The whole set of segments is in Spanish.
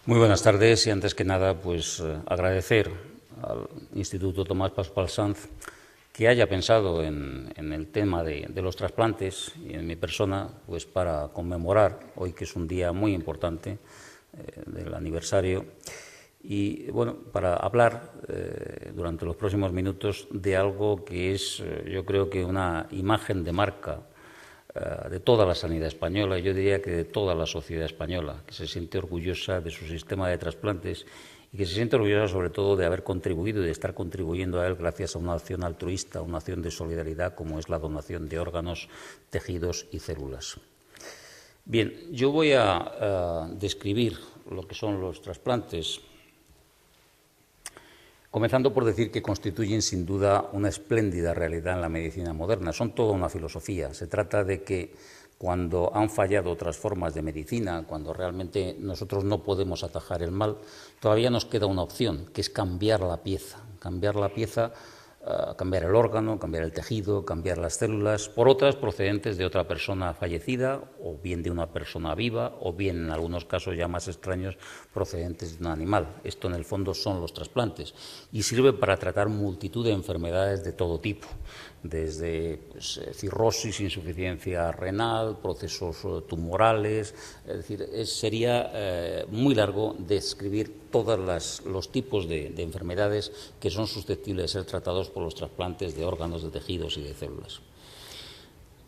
Muy buenas tardes y antes que nada pues agradecer al Instituto Tomás Pascual Sanz que haya pensado en el tema de los trasplantes y en mi persona pues para conmemorar hoy, que es un día muy importante del aniversario, y bueno, para hablar durante los próximos minutos de algo que es yo creo que una imagen de marca de toda la sanidad española, yo diría que de toda la sociedad española, que se siente orgullosa de su sistema de trasplantes y que se siente orgullosa sobre todo de haber contribuido y de estar contribuyendo a él gracias a una acción altruista, una acción de solidaridad como es la donación de órganos, tejidos y células. Bien, yo voy a describir lo que son los trasplantes, comenzando por decir que constituyen sin duda una espléndida realidad en la medicina moderna. Son toda una filosofía. Se trata de que cuando han fallado otras formas de medicina, cuando realmente nosotros no podemos atajar el mal, todavía nos queda una opción, que es cambiar la pieza, cambiar el órgano, cambiar el tejido, cambiar las células por otras procedentes de otra persona fallecida o bien de una persona viva o bien, en algunos casos ya más extraños, procedentes de un animal. Esto en el fondo son los trasplantes y sirve para tratar multitud de enfermedades de todo tipo, desde cirrosis, insuficiencia renal, procesos tumorales. Es decir, sería muy largo describir todos los tipos de enfermedades que son susceptibles de ser tratados por los trasplantes de órganos, de tejidos y de células.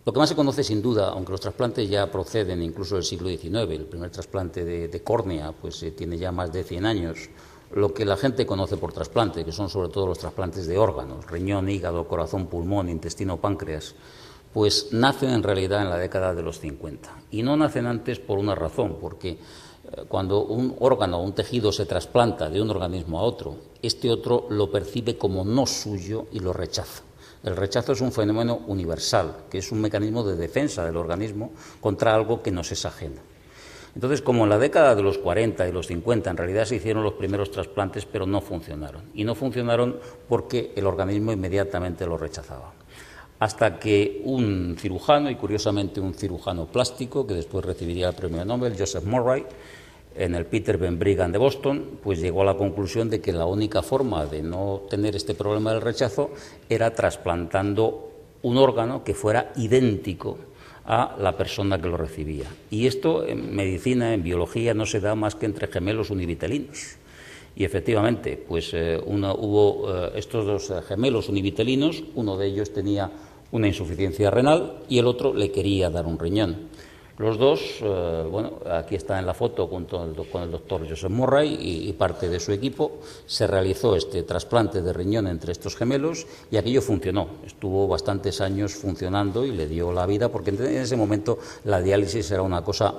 Lo que más se conoce sin duda, aunque los trasplantes ya proceden incluso del siglo XIX, el primer trasplante de córnea pues tiene ya más de 100 años, lo que la gente conoce por trasplante, que son sobre todo los trasplantes de órganos, riñón, hígado, corazón, pulmón, intestino, páncreas, pues nacen en realidad en la década de los 50. Y no nacen antes por una razón, porque cuando un órgano o un tejido se trasplanta de un organismo a otro, este otro lo percibe como no suyo y lo rechaza. El rechazo es un fenómeno universal, que es un mecanismo de defensa del organismo contra algo que nos es ajeno. Entonces, como en la década de los 40 y los 50 en realidad se hicieron los primeros trasplantes, pero no funcionaron. Y no funcionaron porque el organismo inmediatamente lo rechazaba. Hasta que un cirujano, y curiosamente un cirujano plástico, que después recibiría el premio Nobel, Joseph Murray, en el Peter Ben Brigham de Boston, pues llegó a la conclusión de que la única forma de no tener este problema del rechazo era trasplantando un órgano que fuera idéntico a la persona que lo recibía. Y esto en medicina, en biología, no se da más que entre gemelos univitelinos. Y efectivamente, pues hubo estos dos gemelos univitelinos, uno de ellos tenía una insuficiencia renal y el otro le quería dar un riñón. Los dos, aquí está en la foto junto con el doctor Joseph Murray y parte de su equipo, se realizó este trasplante de riñón entre estos gemelos y aquello funcionó. Estuvo bastantes años funcionando y le dio la vida, porque en ese momento la diálisis era una cosa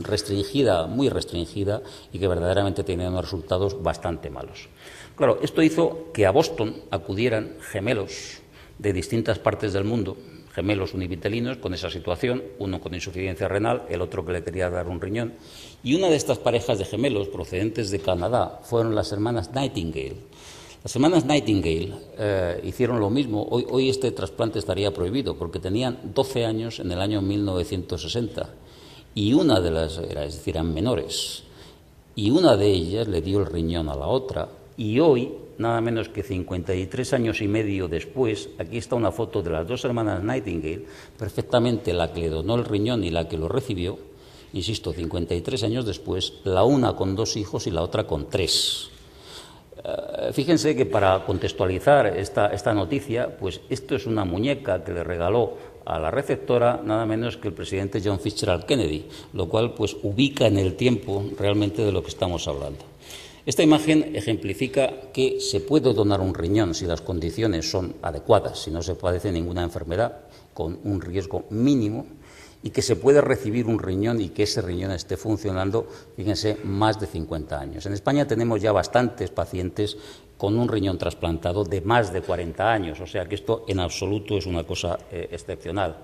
restringida, muy restringida, y que verdaderamente tenía unos resultados bastante malos. Claro, esto hizo que a Boston acudieran gemelos de distintas partes del mundo, gemelos univitelinos con esa situación, uno con insuficiencia renal, el otro que le quería dar un riñón. Y una de estas parejas de gemelos procedentes de Canadá fueron las hermanas Nightingale. Las hermanas Nightingale hicieron lo mismo. Hoy este trasplante estaría prohibido porque tenían 12 años en el año 1960 y una de las, es decir, eran menores, y una de ellas le dio el riñón a la otra y hoy, nada menos que 53 años y medio después, aquí está una foto de las dos hermanas Nightingale, perfectamente la que le donó el riñón y la que lo recibió, insisto, 53 años después, la una con 2 hijos y la otra con 3. Fíjense que para contextualizar esta noticia, pues esto es una muñeca que le regaló a la receptora nada menos que el presidente John Fitzgerald Kennedy, lo cual pues ubica en el tiempo realmente de lo que estamos hablando. Esta imagen ejemplifica que se puede donar un riñón si las condiciones son adecuadas, si no se padece ninguna enfermedad con un riesgo mínimo, y que se puede recibir un riñón y que ese riñón esté funcionando, fíjense, más de 50 años. En España tenemos ya bastantes pacientes con un riñón trasplantado de más de 40 años, o sea que esto en absoluto es una cosa excepcional.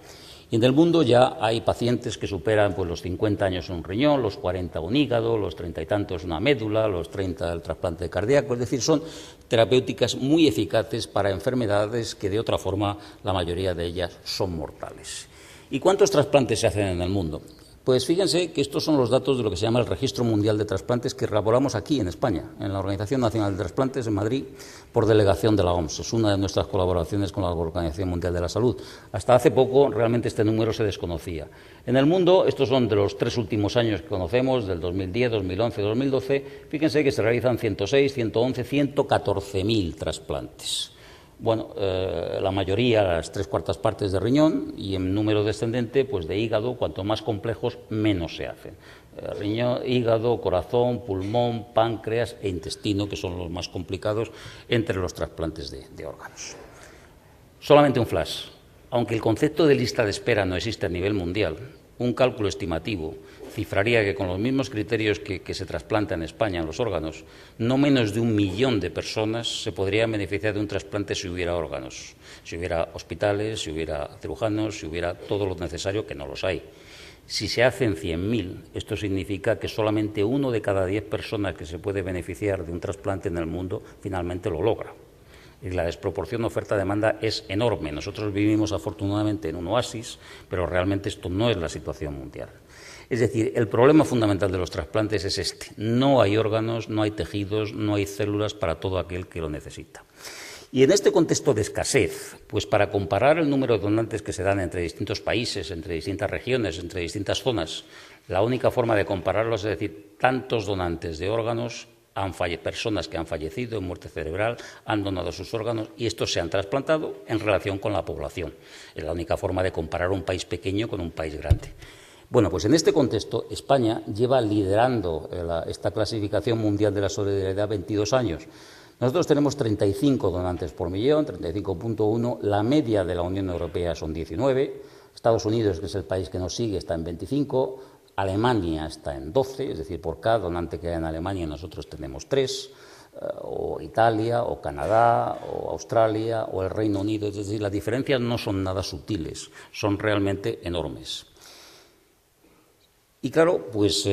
Y en el mundo ya hay pacientes que superan pues, los 50 años un riñón, los 40 un hígado, los 30 y tantos una médula, los 30 el trasplante cardíaco. Es decir, son terapéuticas muy eficaces para enfermedades que de otra forma la mayoría de ellas son mortales. ¿Y cuántos trasplantes se hacen en el mundo? Pues fíjense que estos son los datos de lo que se llama el Registro Mundial de Trasplantes que elaboramos aquí en España, en la Organización Nacional de Trasplantes en Madrid, por delegación de la OMS. Es una de nuestras colaboraciones con la Organización Mundial de la Salud. Hasta hace poco realmente este número se desconocía. En el mundo, estos son de los 3 últimos años que conocemos, del 2010, 2011, 2012, fíjense que se realizan 106, 111, 114.000 trasplantes. Bueno, la mayoría, las 3/4 partes de riñón y en número descendente, pues de hígado, cuanto más complejos, menos se hacen. Riñón, hígado, corazón, pulmón, páncreas e intestino, que son los más complicados entre los trasplantes de órganos. Solamente un flash. Aunque el concepto de lista de espera no existe a nivel mundial, un cálculo estimativo cifraría que con los mismos criterios que se trasplantan en España en los órganos, no menos de 1 millón de personas se podrían beneficiar de un trasplante si hubiera órganos, si hubiera hospitales, si hubiera cirujanos, si hubiera todo lo necesario, que no los hay. Si se hacen 100.000, esto significa que solamente 1 de cada 10 personas que se puede beneficiar de un trasplante en el mundo finalmente lo logra. Y la desproporción oferta-demanda es enorme. Nosotros vivimos afortunadamente en un oasis, pero realmente esto no es la situación mundial. Es decir, el problema fundamental de los trasplantes es este. No hay órganos, no hay tejidos, no hay células para todo aquel que lo necesita. Y en este contexto de escasez, pues para comparar el número de donantes que se dan entre distintos países, entre distintas regiones, entre distintas zonas, la única forma de compararlos es decir, tantos donantes de órganos, personas que han fallecido en muerte cerebral, han donado sus órganos y estos se han trasplantado en relación con la población. Es la única forma de comparar un país pequeño con un país grande. Bueno, pues en este contexto, España lleva liderando esta clasificación mundial de la solidaridad 22 años. Nosotros tenemos 35 donantes por millón, 35.1, la media de la Unión Europea son 19, Estados Unidos, que es el país que nos sigue, está en 25, Alemania está en 12, es decir, por cada donante que hay en Alemania nosotros tenemos 3, o Italia, o Canadá, o Australia, o el Reino Unido, es decir, las diferencias no son nada sutiles, son realmente enormes. Y claro, pues,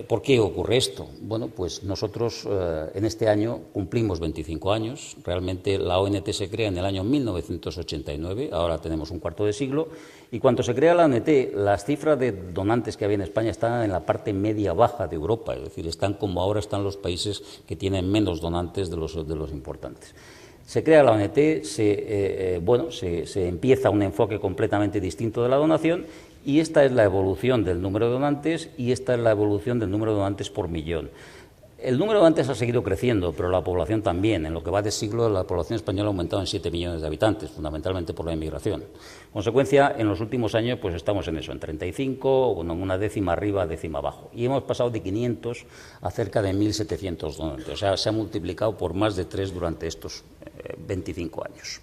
¿por qué ocurre esto? Bueno, pues nosotros en este año cumplimos 25 años. Realmente la ONT se crea en el año 1989, ahora tenemos un cuarto de siglo. Y cuando se crea la ONT, las cifras de donantes que había en España estaban en la parte media-baja de Europa, es decir, están como ahora están los países que tienen menos donantes de los importantes. Se crea la ONT, se empieza un enfoque completamente distinto de la donación y esta es la evolución del número de donantes y esta es la evolución del número de donantes por millón. El número de donantes ha seguido creciendo, pero la población también. En lo que va de siglo, la población española ha aumentado en 7 millones de habitantes, fundamentalmente por la inmigración. En consecuencia, en los últimos años pues estamos en eso, en 35, bueno, en una décima arriba, décima abajo. Y hemos pasado de 500 a cerca de 1.700 donantes. O sea, se ha multiplicado por más de 3 durante estos 25 años.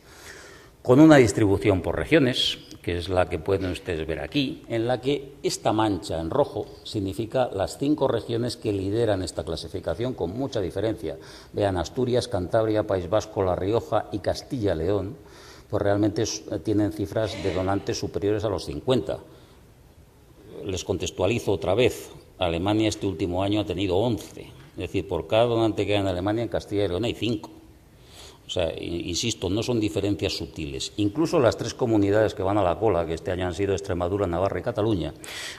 Con una distribución por regiones, que es la que pueden ustedes ver aquí, en la que esta mancha en rojo significa las 5 regiones que lideran esta clasificación con mucha diferencia. Vean, Asturias, Cantabria, País Vasco, La Rioja y Castilla-León, pues realmente tienen cifras de donantes superiores a los 50. Les contextualizo otra vez. Alemania este último año ha tenido 11. Es decir, por cada donante que hay en Alemania, en Castilla y León hay 5. O sea, insisto, no son diferencias sutiles. Incluso las 3 comunidades que van a la cola, que este año han sido Extremadura, Navarra y Cataluña,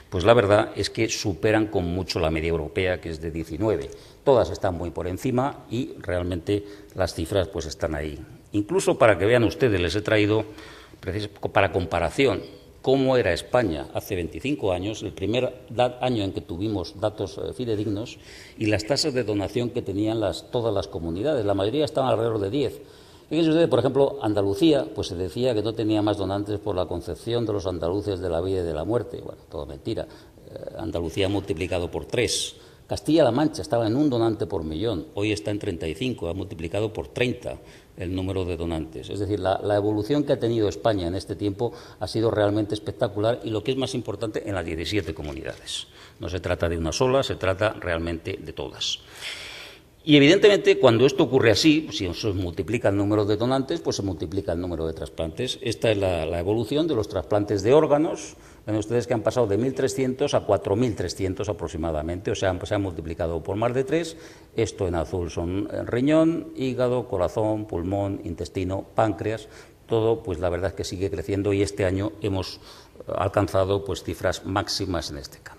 pues la verdad es que superan con mucho la media europea, que es de 19. Todas están muy por encima y realmente las cifras pues están ahí. Incluso para que vean ustedes, les he traído, para comparación, cómo era España hace 25 años, el primer año en que tuvimos datos fidedignos, y las tasas de donación que tenían todas las comunidades. La mayoría estaban alrededor de 10. Fíjense ustedes, por ejemplo, Andalucía, pues se decía que no tenía más donantes por la concepción de los andaluces de la vida y de la muerte. Bueno, todo mentira. Andalucía multiplicado por 3. Castilla-La Mancha estaba en 1 donante por millón, hoy está en 35, ha multiplicado por 30 el número de donantes. Es decir, la evolución que ha tenido España en este tiempo ha sido realmente espectacular y lo que es más importante, en las 17 comunidades. No se trata de una sola, se trata realmente de todas. Y evidentemente, cuando esto ocurre así, si se multiplica el número de donantes, pues se multiplica el número de trasplantes. Esta es la evolución de los trasplantes de órganos. Ven ustedes que han pasado de 1.300 a 4.300 aproximadamente, o sea, se han multiplicado por más de 3. Esto en azul son riñón, hígado, corazón, pulmón, intestino, páncreas. Todo, pues la verdad es que sigue creciendo y este año hemos alcanzado pues cifras máximas en este campo.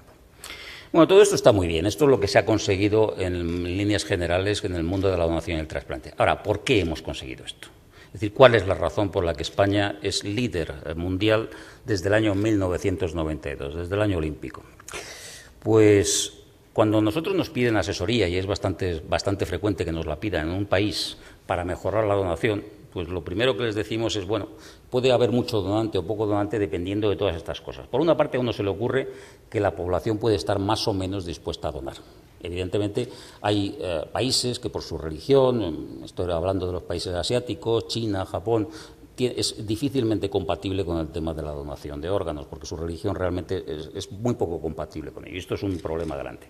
Bueno, todo esto está muy bien. Esto es lo que se ha conseguido en líneas generales en el mundo de la donación y el trasplante. Ahora, ¿por qué hemos conseguido esto? Es decir, ¿cuál es la razón por la que España es líder mundial desde el año 1992, desde el año olímpico? Pues cuando nosotros nos piden asesoría, y es bastante frecuente que nos la pidan en un país para mejorar la donación, pues lo primero que les decimos es, bueno, puede haber mucho donante o poco donante dependiendo de todas estas cosas. Por una parte, a uno se le ocurre que la población puede estar más o menos dispuesta a donar. Evidentemente, hay países que por su religión, estoy hablando de los países asiáticos, China, Japón, es difícilmente compatible con el tema de la donación de órganos, porque su religión realmente es muy poco compatible con ello. Y esto es un problema grande.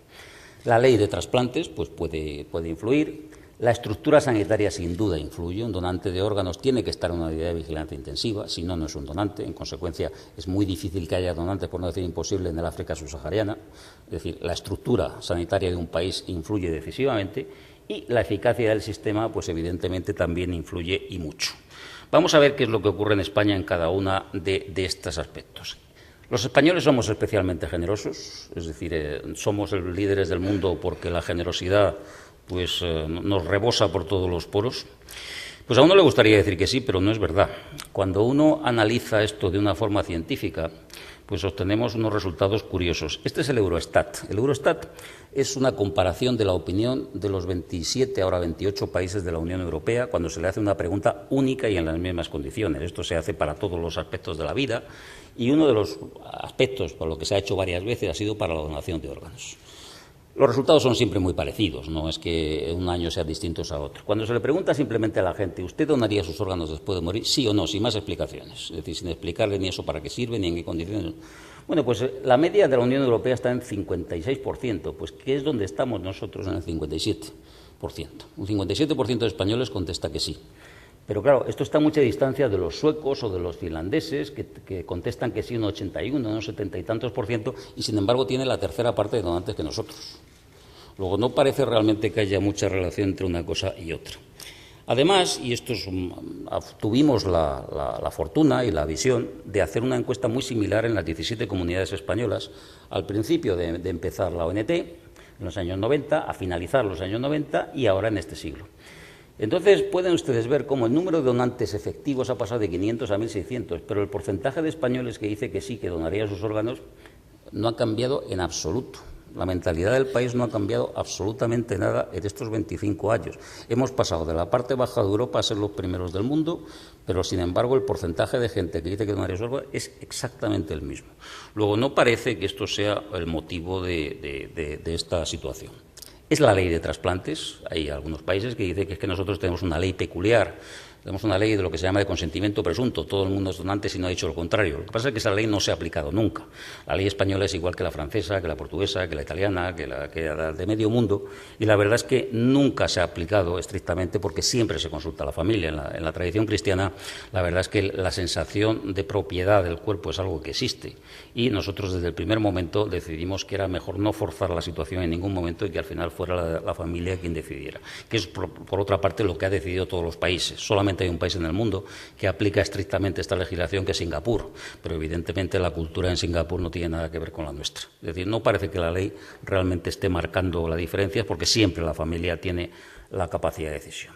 La ley de trasplantes pues puede influir. La estructura sanitaria sin duda influye. Un donante de órganos tiene que estar en una unidad de vigilancia intensiva, si no, no es un donante. En consecuencia, es muy difícil que haya donantes, por no decir imposible, en el África subsahariana. Es decir, la estructura sanitaria de un país influye decisivamente y la eficacia del sistema, pues evidentemente también influye y mucho. Vamos a ver qué es lo que ocurre en España en cada uno de estos aspectos. Los españoles somos especialmente generosos, es decir, somos los líderes del mundo porque la generosidad pues, nos rebosa por todos los poros. Pues a uno le gustaría decir que sí, pero no es verdad. Cuando uno analiza esto de una forma científica, pues obtenemos unos resultados curiosos. Este es el Eurostat. El Eurostat es una comparación de la opinión de los 27, ahora 28 países de la Unión Europea cuando se le hace una pregunta única y en las mismas condiciones. Esto se hace para todos los aspectos de la vida y uno de los aspectos por lo que se ha hecho varias veces ha sido para la donación de órganos. Los resultados son siempre muy parecidos, no es que un año sean distintos a otro. Cuando se le pregunta simplemente a la gente, ¿usted donaría sus órganos después de morir? Sí o no, sin más explicaciones. Es decir, sin explicarle ni eso para qué sirve, ni en qué condiciones. Bueno, pues la media de la Unión Europea está en 56%, pues ¿qué es donde estamos nosotros en el 57%? Un 57% de españoles contesta que sí. Pero claro, esto está a mucha distancia de los suecos o de los finlandeses, que contestan que sí un 81, un 70 y tantos %, y sin embargo tiene la tercera parte de donantes que nosotros. Luego, no parece realmente que haya mucha relación entre una cosa y otra. Además, y tuvimos la fortuna y la visión de hacer una encuesta muy similar en las 17 comunidades españolas, al principio de empezar la ONT, en los años 90, a finalizar los años 90 y ahora en este siglo. Entonces, pueden ustedes ver cómo el número de donantes efectivos ha pasado de 500 a 1.600, pero el porcentaje de españoles que dice que sí, que donaría sus órganos, no ha cambiado en absoluto. La mentalidad del país no ha cambiado absolutamente nada en estos 25 años. Hemos pasado de la parte baja de Europa a ser los primeros del mundo, pero sin embargo el porcentaje de gente que dice que donaría sus órganos es exactamente el mismo. Luego, no parece que esto sea el motivo de esta situación. Es la ley de trasplantes. Hay algunos países que dicen que es que nosotros tenemos una ley peculiar, tenemos una ley de lo que se llama de consentimiento presunto, todo el mundo es donante si no ha dicho lo contrario. Lo que pasa es que esa ley no se ha aplicado nunca. La ley española es igual que la francesa, que la portuguesa, que la italiana, que la de medio mundo, y la verdad es que nunca se ha aplicado estrictamente porque siempre se consulta a la familia. En la tradición cristiana, la verdad es que la sensación de propiedad del cuerpo es algo que existe, y nosotros desde el primer momento decidimos que era mejor no forzar la situación en ningún momento y que al final fuera la familia quien decidiera, que es por otra parte lo que ha decidido todos los países. Solamente hay un país en el mundo que aplica estrictamente esta legislación, que es Singapur, pero evidentemente la cultura en Singapur no tiene nada que ver con la nuestra. Es decir, no parece que la ley realmente esté marcando la diferencia, porque siempre la familia tiene la capacidad de decisión.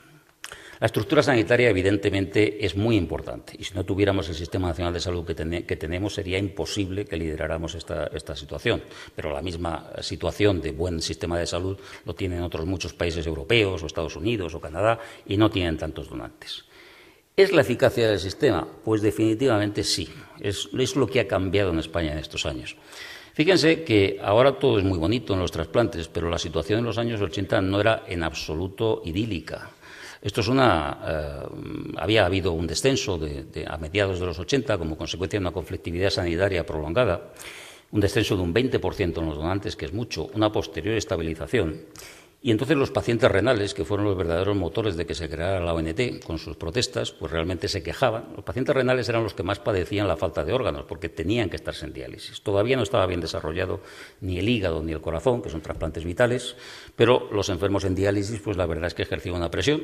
La estructura sanitaria, evidentemente, es muy importante, y si no tuviéramos el Sistema Nacional de Salud que tenemos, sería imposible que lideráramos esta situación. Pero la misma situación de buen sistema de salud lo tienen otros muchos países europeos, o Estados Unidos, o Canadá, y no tienen tantos donantes. ¿Es la eficacia del sistema? Pues definitivamente sí. Es lo que ha cambiado en España en estos años. Fíjense que ahora todo es muy bonito en los trasplantes, pero la situación en los años 80 no era en absoluto idílica. Esto es había habido un descenso a mediados de los 80 como consecuencia de una conflictividad sanitaria prolongada, un descenso de un 20% en los donantes, que es mucho, una posterior estabilización. Y entonces los pacientes renales, que fueron los verdaderos motores de que se creara la ONT con sus protestas, pues realmente se quejaban. Los pacientes renales eran los que más padecían la falta de órganos, porque tenían que estarse en diálisis. Todavía no estaba bien desarrollado ni el hígado ni el corazón, que son trasplantes vitales, pero los enfermos en diálisis, pues la verdad es que ejercían una presión.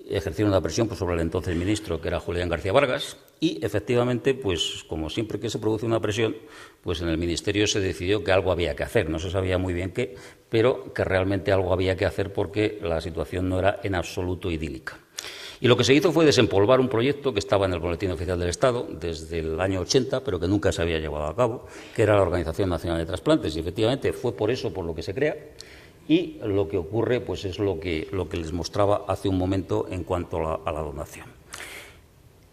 ejercieron una presión sobre el entonces ministro, que era Julián García Vargas, y efectivamente, pues como siempre que se produce una presión, pues en el Ministerio se decidió que algo había que hacer. No se sabía muy bien qué, pero que realmente algo había que hacer porque la situación no era en absoluto idílica. Y lo que se hizo fue desempolvar un proyecto que estaba en el Boletín Oficial del Estado desde el año 80, pero que nunca se había llevado a cabo, que era la Organización Nacional de Trasplantes. Y efectivamente fue por eso por lo que se crea. Y lo que ocurre pues es lo que les mostraba hace un momento en cuanto a la donación.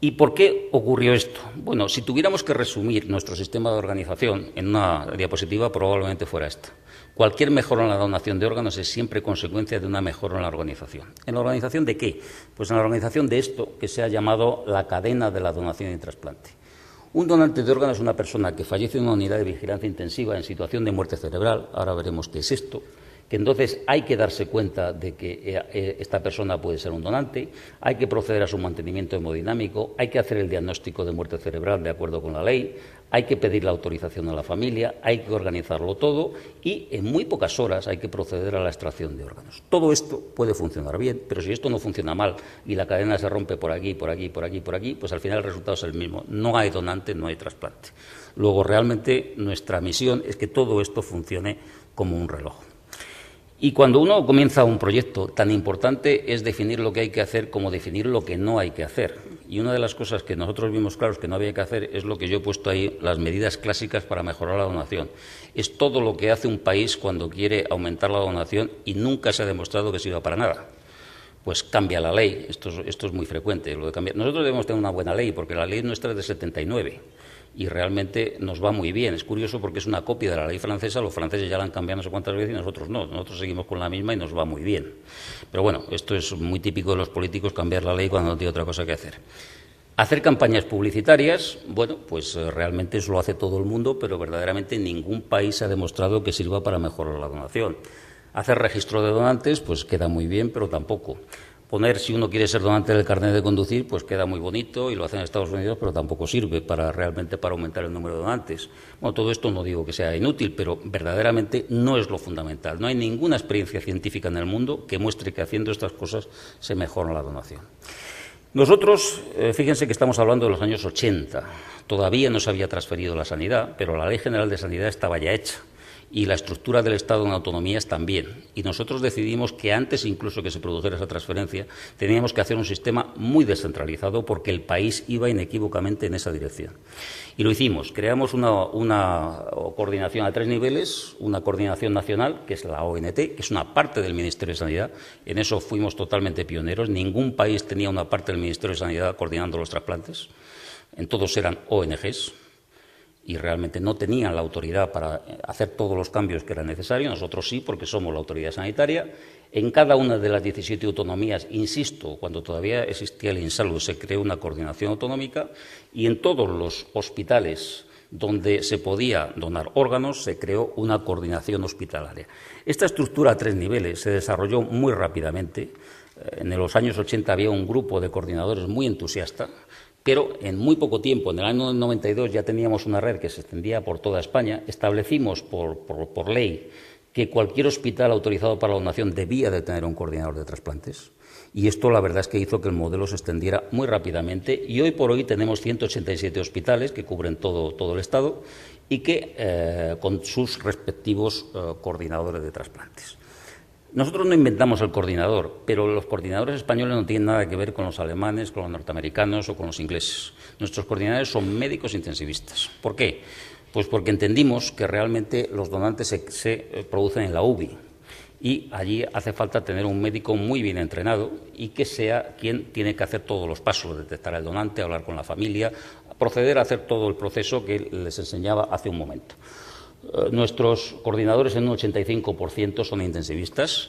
¿Y por qué ocurrió esto? Bueno, si tuviéramos que resumir nuestro sistema de organización en una diapositiva, probablemente fuera esta. Cualquier mejora en la donación de órganos es siempre consecuencia de una mejora en la organización. ¿En la organización de qué? Pues en la organización de esto que se ha llamado la cadena de la donación y trasplante. Un donante de órganos es una persona que fallece en una unidad de vigilancia intensiva en situación de muerte cerebral, ahora veremos qué es esto, que entonces hay que darse cuenta de que esta persona puede ser un donante, hay que proceder a su mantenimiento hemodinámico, hay que hacer el diagnóstico de muerte cerebral de acuerdo con la ley, hay que pedir la autorización a la familia, hay que organizarlo todo y en muy pocas horas hay que proceder a la extracción de órganos. Todo esto puede funcionar bien, pero si esto no funciona mal y la cadena se rompe por aquí, por aquí, por aquí, por aquí, pues al final el resultado es el mismo. No hay donante, no hay trasplante. Luego, realmente nuestra misión es que todo esto funcione como un reloj. Y cuando uno comienza un proyecto tan importante es definir lo que hay que hacer como definir lo que no hay que hacer. Y una de las cosas que nosotros vimos claros que no había que hacer es lo que yo he puesto ahí, las medidas clásicas para mejorar la donación. Es todo lo que hace un país cuando quiere aumentar la donación y nunca se ha demostrado que sirva para nada. Pues cambia la ley, esto es muy frecuente. Lo de cambiar. Nosotros debemos tener una buena ley porque la ley nuestra es de 79. Y realmente nos va muy bien. Es curioso porque es una copia de la ley francesa, los franceses ya la han cambiado no sé cuántas veces y nosotros no, nosotros seguimos con la misma y nos va muy bien. Pero bueno, esto es muy típico de los políticos, cambiar la ley cuando no tiene otra cosa que hacer. Hacer campañas publicitarias, bueno, pues realmente eso lo hace todo el mundo, pero verdaderamente ningún país ha demostrado que sirva para mejorar la donación. Hacer registro de donantes, pues queda muy bien, pero tampoco. Poner, si uno quiere ser donante del carnet de conducir, pues queda muy bonito y lo hacen en Estados Unidos, pero tampoco sirve realmente para aumentar el número de donantes. Bueno, todo esto no digo que sea inútil, pero verdaderamente no es lo fundamental. No hay ninguna experiencia científica en el mundo que muestre que haciendo estas cosas se mejora la donación. Nosotros, fíjense que estamos hablando de los años 80. Todavía no se había transferido la sanidad, pero la Ley General de Sanidad estaba ya hecha. Y la estructura del Estado en autonomías también. Y nosotros decidimos que antes incluso que se produjera esa transferencia, teníamos que hacer un sistema muy descentralizado porque el país iba inequívocamente en esa dirección. Y lo hicimos. Creamos una coordinación a 3 niveles, una coordinación nacional, que es la ONT, que es una parte del Ministerio de Sanidad. En eso fuimos totalmente pioneros. Ningún país tenía una parte del Ministerio de Sanidad coordinando los trasplantes. En todos eran ONGs. Y realmente no tenían la autoridad para hacer todos los cambios que eran necesarios. Nosotros sí, porque somos la autoridad sanitaria. En cada una de las 17 autonomías, insisto, cuando todavía existía el INSALUD, se creó una coordinación autonómica y en todos los hospitales donde se podía donar órganos se creó una coordinación hospitalaria. Esta estructura a 3 niveles se desarrolló muy rápidamente. En los años 80 había un grupo de coordinadores muy entusiasta. Pero en muy poco tiempo, en el año 92, ya teníamos una red que se extendía por toda España. Establecimos por ley que cualquier hospital autorizado para la donación debía de tener un coordinador de trasplantes. Y esto la verdad es que hizo que el modelo se extendiera muy rápidamente. Y hoy por hoy tenemos 187 hospitales que cubren todo el Estado y que con sus respectivos coordinadores de trasplantes. Nosotros no inventamos el coordinador, pero los coordinadores españoles no tienen nada que ver con los alemanes, con los norteamericanos o con los ingleses. Nuestros coordinadores son médicos intensivistas. ¿Por qué? Pues porque entendimos que realmente los donantes se producen en la UBI y allí hace falta tener un médico muy bien entrenado y que sea quien tiene que hacer todos los pasos, detectar al donante, hablar con la familia, proceder a hacer todo el proceso que les enseñaba hace un momento. Nuestros coordinadores en un 85% son intensivistas.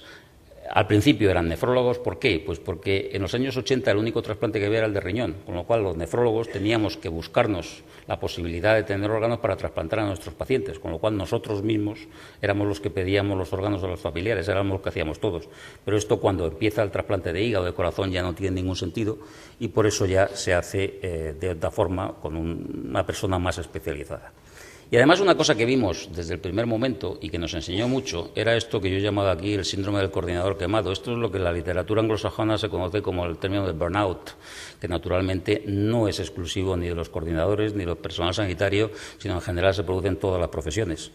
Al principio eran nefrólogos. ¿Por qué? Pues porque en los años 80 el único trasplante que había era el de riñón, con lo cual los nefrólogos teníamos que buscarnos la posibilidad de tener órganos para trasplantar a nuestros pacientes, con lo cual nosotros mismos éramos los que pedíamos los órganos a los familiares, éramos los que hacíamos todos. Pero esto cuando empieza el trasplante de hígado o de corazón ya no tiene ningún sentido y por eso ya se hace de otra forma con una persona más especializada. Y Y además una cosa que vimos desde el primer momento y que nos enseñó mucho era esto que yo llamaba aquí el síndrome del coordinador quemado. Esto es lo que en la literatura anglosajona se conoce como el término de burnout, que naturalmente no es exclusivo ni de los coordinadores ni del personal sanitario, sino en general se produce en todas las profesiones.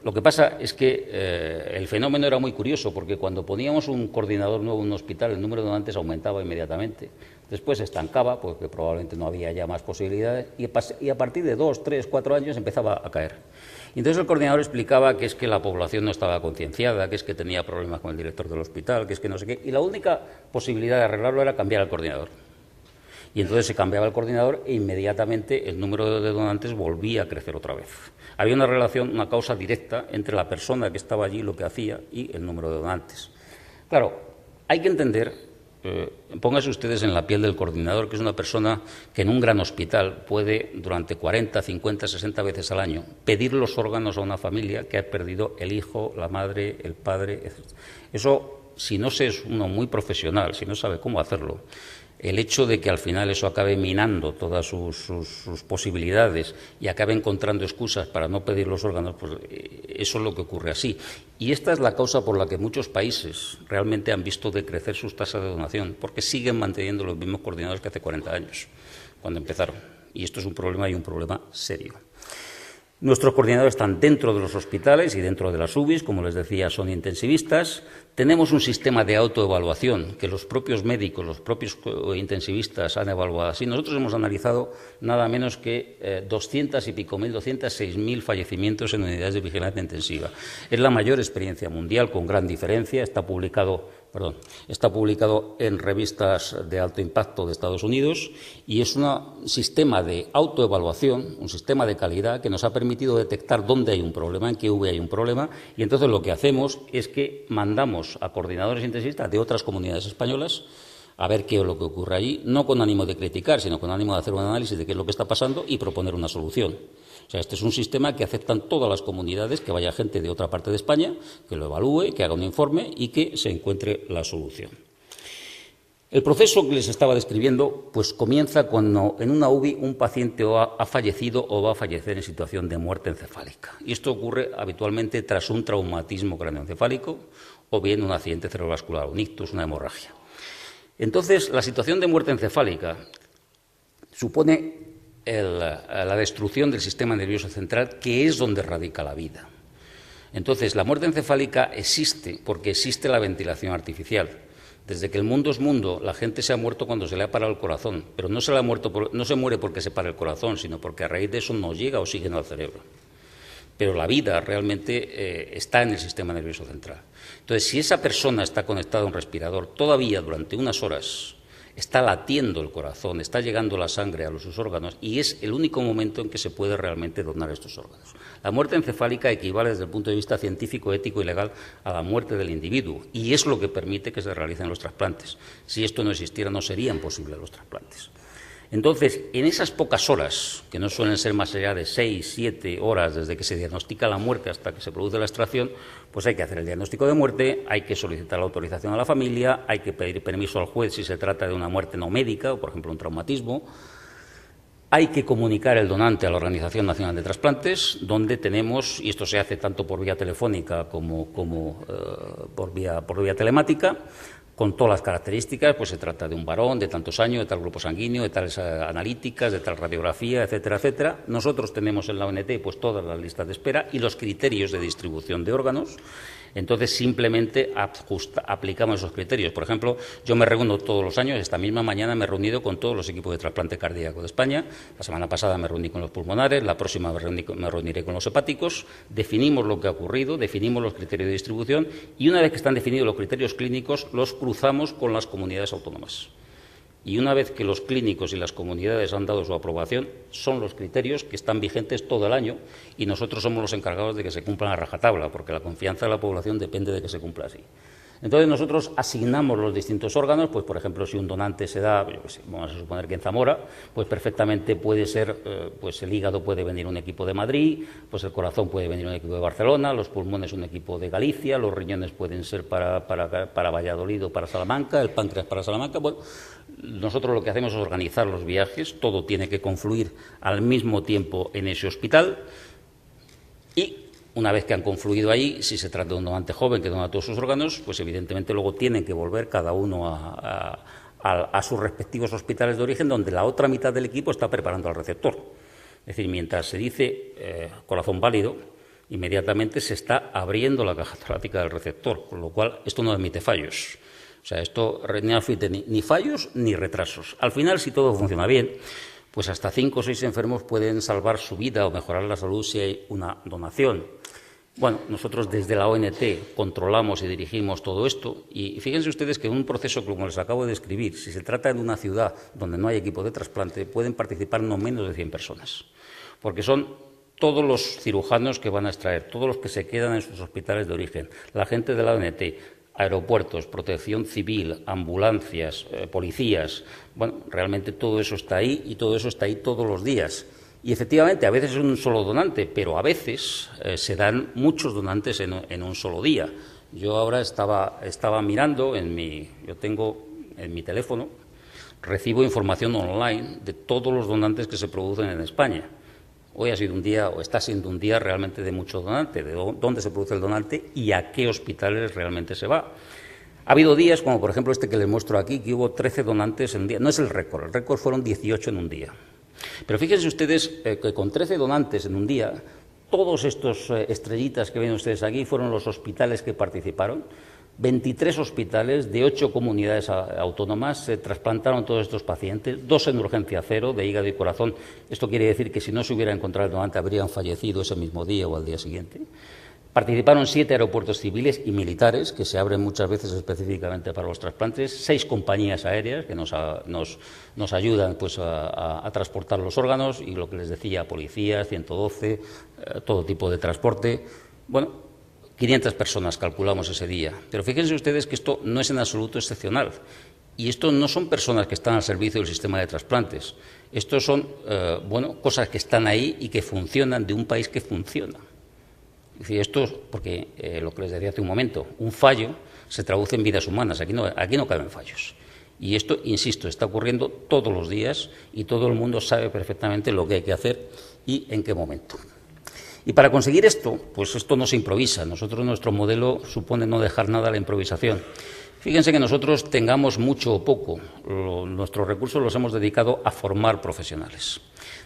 Lo que pasa es que el fenómeno era muy curioso, porque cuando poníamos un coordinador nuevo en un hospital, el número de donantes aumentaba inmediatamente. Después se estancaba, porque probablemente no había ya más posibilidades, y a partir de 2, 3, 4 años empezaba a caer. Y entonces el coordinador explicaba que es que la población no estaba concienciada, que es que tenía problemas con el director del hospital, que es que no sé qué, y la única posibilidad de arreglarlo era cambiar al coordinador. Y entonces se cambiaba el coordinador e inmediatamente el número de donantes volvía a crecer otra vez. Había una relación, una causa directa entre la persona que estaba allí, lo que hacía, y el número de donantes. Claro, hay que entender, pónganse ustedes en la piel del coordinador, que es una persona que en un gran hospital puede, durante 40, 50, 60 veces al año, pedir los órganos a una familia que ha perdido el hijo, la madre, el padre, etc. Eso, si no se es uno muy profesional, si no sabe cómo hacerlo, el hecho de que al final eso acabe minando todas sus posibilidades y acabe encontrando excusas para no pedir los órganos, pues eso es lo que ocurre así. Y esta es la causa por la que muchos países realmente han visto decrecer sus tasas de donación, porque siguen manteniendo los mismos coordinadores que hace 40 años, cuando empezaron. Y esto es un problema y un problema serio. Nuestros coordinadores están dentro de los hospitales y dentro de las UBIs, como les decía, son intensivistas. Tenemos un sistema de autoevaluación que los propios médicos, los propios intensivistas han evaluado así. Nosotros hemos analizado nada menos que 200 y pico mil, 206.000 fallecimientos en unidades de vigilancia intensiva. Es la mayor experiencia mundial, con gran diferencia. Está publicado en revistas de alto impacto de Estados Unidos y es un sistema de autoevaluación, un sistema de calidad que nos ha permitido detectar dónde hay un problema, en qué UV hay un problema, y entonces lo que hacemos es que mandamos a coordinadores intensivistas de otras comunidades españolas a ver qué es lo que ocurre allí, no con ánimo de criticar, sino con ánimo de hacer un análisis de qué es lo que está pasando y proponer una solución. O sea, este es un sistema que aceptan todas las comunidades, que vaya gente de otra parte de España, que lo evalúe, que haga un informe y que se encuentre la solución. El proceso que les estaba describiendo pues comienza cuando en una UBI un paciente ha fallecido o va a fallecer en situación de muerte encefálica. Y esto ocurre habitualmente tras un traumatismo craneoencefálico o bien un accidente cerebrovascular, un ictus, una hemorragia. Entonces, la situación de muerte encefálica supone la destrucción del sistema nervioso central, que es donde radica la vida. Entonces, la muerte encefálica existe porque existe la ventilación artificial. Desde que el mundo es mundo, la gente se ha muerto cuando se le ha parado el corazón, pero no se muere porque se para el corazón, sino porque a raíz de eso no llega oxígeno al cerebro. Pero la vida realmente está en el sistema nervioso central. Entonces, si esa persona está conectada a un respirador todavía durante unas horas, está latiendo el corazón, está llegando la sangre a sus órganos y es el único momento en que se puede realmente donar estos órganos. La muerte encefálica equivale desde el punto de vista científico, ético y legal a la muerte del individuo y es lo que permite que se realicen los trasplantes. Si esto no existiera, no serían posibles los trasplantes. Entonces, en esas pocas horas, que no suelen ser más allá de 6, 7 horas desde que se diagnostica la muerte hasta que se produce la extracción, pues hay que hacer el diagnóstico de muerte, hay que solicitar la autorización a la familia, hay que pedir permiso al juez si se trata de una muerte no médica, o por ejemplo un traumatismo. Hay que comunicar el donante a la Organización Nacional de Trasplantes, donde tenemos, y esto se hace tanto por vía telefónica como por vía telemática, con todas las características, pues se trata de un varón, de tantos años, de tal grupo sanguíneo, de tales analíticas, de tal radiografía, etcétera, etcétera. Nosotros tenemos en la ONT pues todas las listas de espera y los criterios de distribución de órganos. Entonces, simplemente aplicamos esos criterios. Por ejemplo, yo me reúno todos los años, esta misma mañana me he reunido con todos los equipos de trasplante cardíaco de España, la semana pasada me reuní con los pulmonares, la próxima me reuniré con los hepáticos, definimos lo que ha ocurrido, definimos los criterios de distribución y una vez que están definidos los criterios clínicos, los cruzamos con las comunidades autónomas. Y una vez que los clínicos y las comunidades han dado su aprobación, son los criterios que están vigentes todo el año y nosotros somos los encargados de que se cumplan a rajatabla, porque la confianza de la población depende de que se cumpla así. Entonces nosotros asignamos los distintos órganos, pues por ejemplo si un donante se da, vamos a suponer que en Zamora, pues perfectamente puede ser, pues el hígado puede venir un equipo de Madrid, pues el corazón puede venir un equipo de Barcelona, los pulmones un equipo de Galicia, los riñones pueden ser para Valladolid o para Salamanca, el páncreas para Salamanca. Bueno, nosotros lo que hacemos es organizar los viajes, todo tiene que confluir al mismo tiempo en ese hospital. Y una vez que han confluido ahí, si se trata de un donante joven que dona todos sus órganos, pues evidentemente luego tienen que volver cada uno a sus respectivos hospitales de origen, donde la otra mitad del equipo está preparando al receptor. Es decir, mientras se dice corazón válido, inmediatamente se está abriendo la caja torácica del receptor, con lo cual esto no admite fallos. O sea, esto no admite ni fallos ni retrasos. Al final, si todo funciona bien, pues hasta 5 o 6 enfermos pueden salvar su vida o mejorar la salud si hay una donación. Bueno, nosotros desde la ONT controlamos y dirigimos todo esto y fíjense ustedes que en un proceso como les acabo de describir, si se trata de una ciudad donde no hay equipo de trasplante, pueden participar no menos de 100 personas, porque son todos los cirujanos que van a extraer, todos los que se quedan en sus hospitales de origen, la gente de la ONT, aeropuertos, protección civil, ambulancias, policías. Bueno, realmente todo eso está ahí y todo eso está ahí todos los días. Y efectivamente, a veces es un solo donante, pero a veces se dan muchos donantes en un solo día. Yo ahora estaba mirando yo tengo en mi teléfono, recibo información online de todos los donantes que se producen en España. Hoy ha sido un día, o está siendo un día realmente de muchos donantes, de dónde se produce el donante y a qué hospitales realmente se va. Ha habido días, como por ejemplo este que les muestro aquí, que hubo 13 donantes en un día. No es el récord fueron 18 en un día. Pero fíjense ustedes que con 13 donantes en un día, todos estos estrellitas que ven ustedes aquí fueron los hospitales que participaron. 23 hospitales de 8 comunidades autónomas se trasplantaron todos estos pacientes, 2 en urgencia cero de hígado y corazón. Esto quiere decir que si no se hubiera encontrado el donante habrían fallecido ese mismo día o al día siguiente. Participaron 7 aeropuertos civiles y militares, que se abren muchas veces específicamente para los trasplantes, 6 compañías aéreas que nos ayudan pues, a transportar los órganos y lo que les decía, policías, 112, todo tipo de transporte. Bueno, 500 personas calculamos ese día. Pero fíjense ustedes que esto no es en absoluto excepcional. Y esto no son personas que están al servicio del sistema de trasplantes. Estos son cosas que están ahí y que funcionan de un país que funciona. Es decir, esto es porque, lo que les decía hace un momento, un fallo se traduce en vidas humanas, aquí no caben fallos. Y esto, insisto, está ocurriendo todos los días y todo el mundo sabe perfectamente lo que hay que hacer y en qué momento. Y para conseguir esto, pues esto no se improvisa. Nuestro modelo supone no dejar nada a la improvisación. Fíjense que nosotros tengamos mucho o poco, nuestros recursos los hemos dedicado a formar profesionales.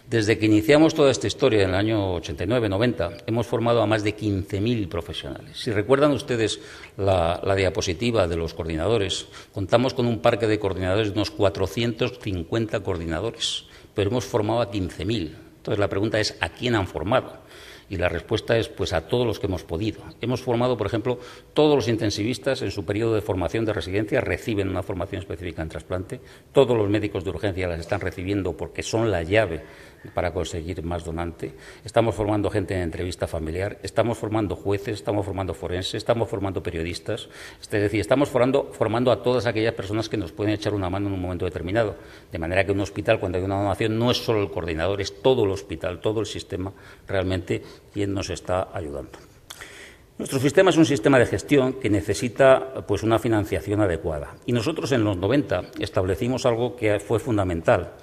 Desde que iniciamos toda esta historia en el año 89-90, hemos formado a más de 15.000 profesionales. Si recuerdan ustedes la diapositiva de los coordinadores, contamos con un parque de coordinadores de unos 450 coordinadores, pero hemos formado a 15.000. Entonces la pregunta es, ¿a quién han formado? Y la respuesta es, pues, a todos los que hemos podido. Hemos formado, por ejemplo, todos los intensivistas en su periodo de formación de residencia reciben una formación específica en trasplante. Todos los médicos de urgencia las están recibiendo porque son la llave para conseguir más donante. Estamos formando gente en entrevista familiar, estamos formando jueces, estamos formando forenses, estamos formando periodistas. Es decir, estamos formando a todas aquellas personas que nos pueden echar una mano en un momento determinado. De manera que un hospital, cuando hay una donación, no es solo el coordinador, es todo el hospital, todo el sistema realmente quien nos está ayudando. Nuestro sistema es un sistema de gestión que necesita pues, una financiación adecuada. Y nosotros en los 90 establecimos algo que fue fundamental,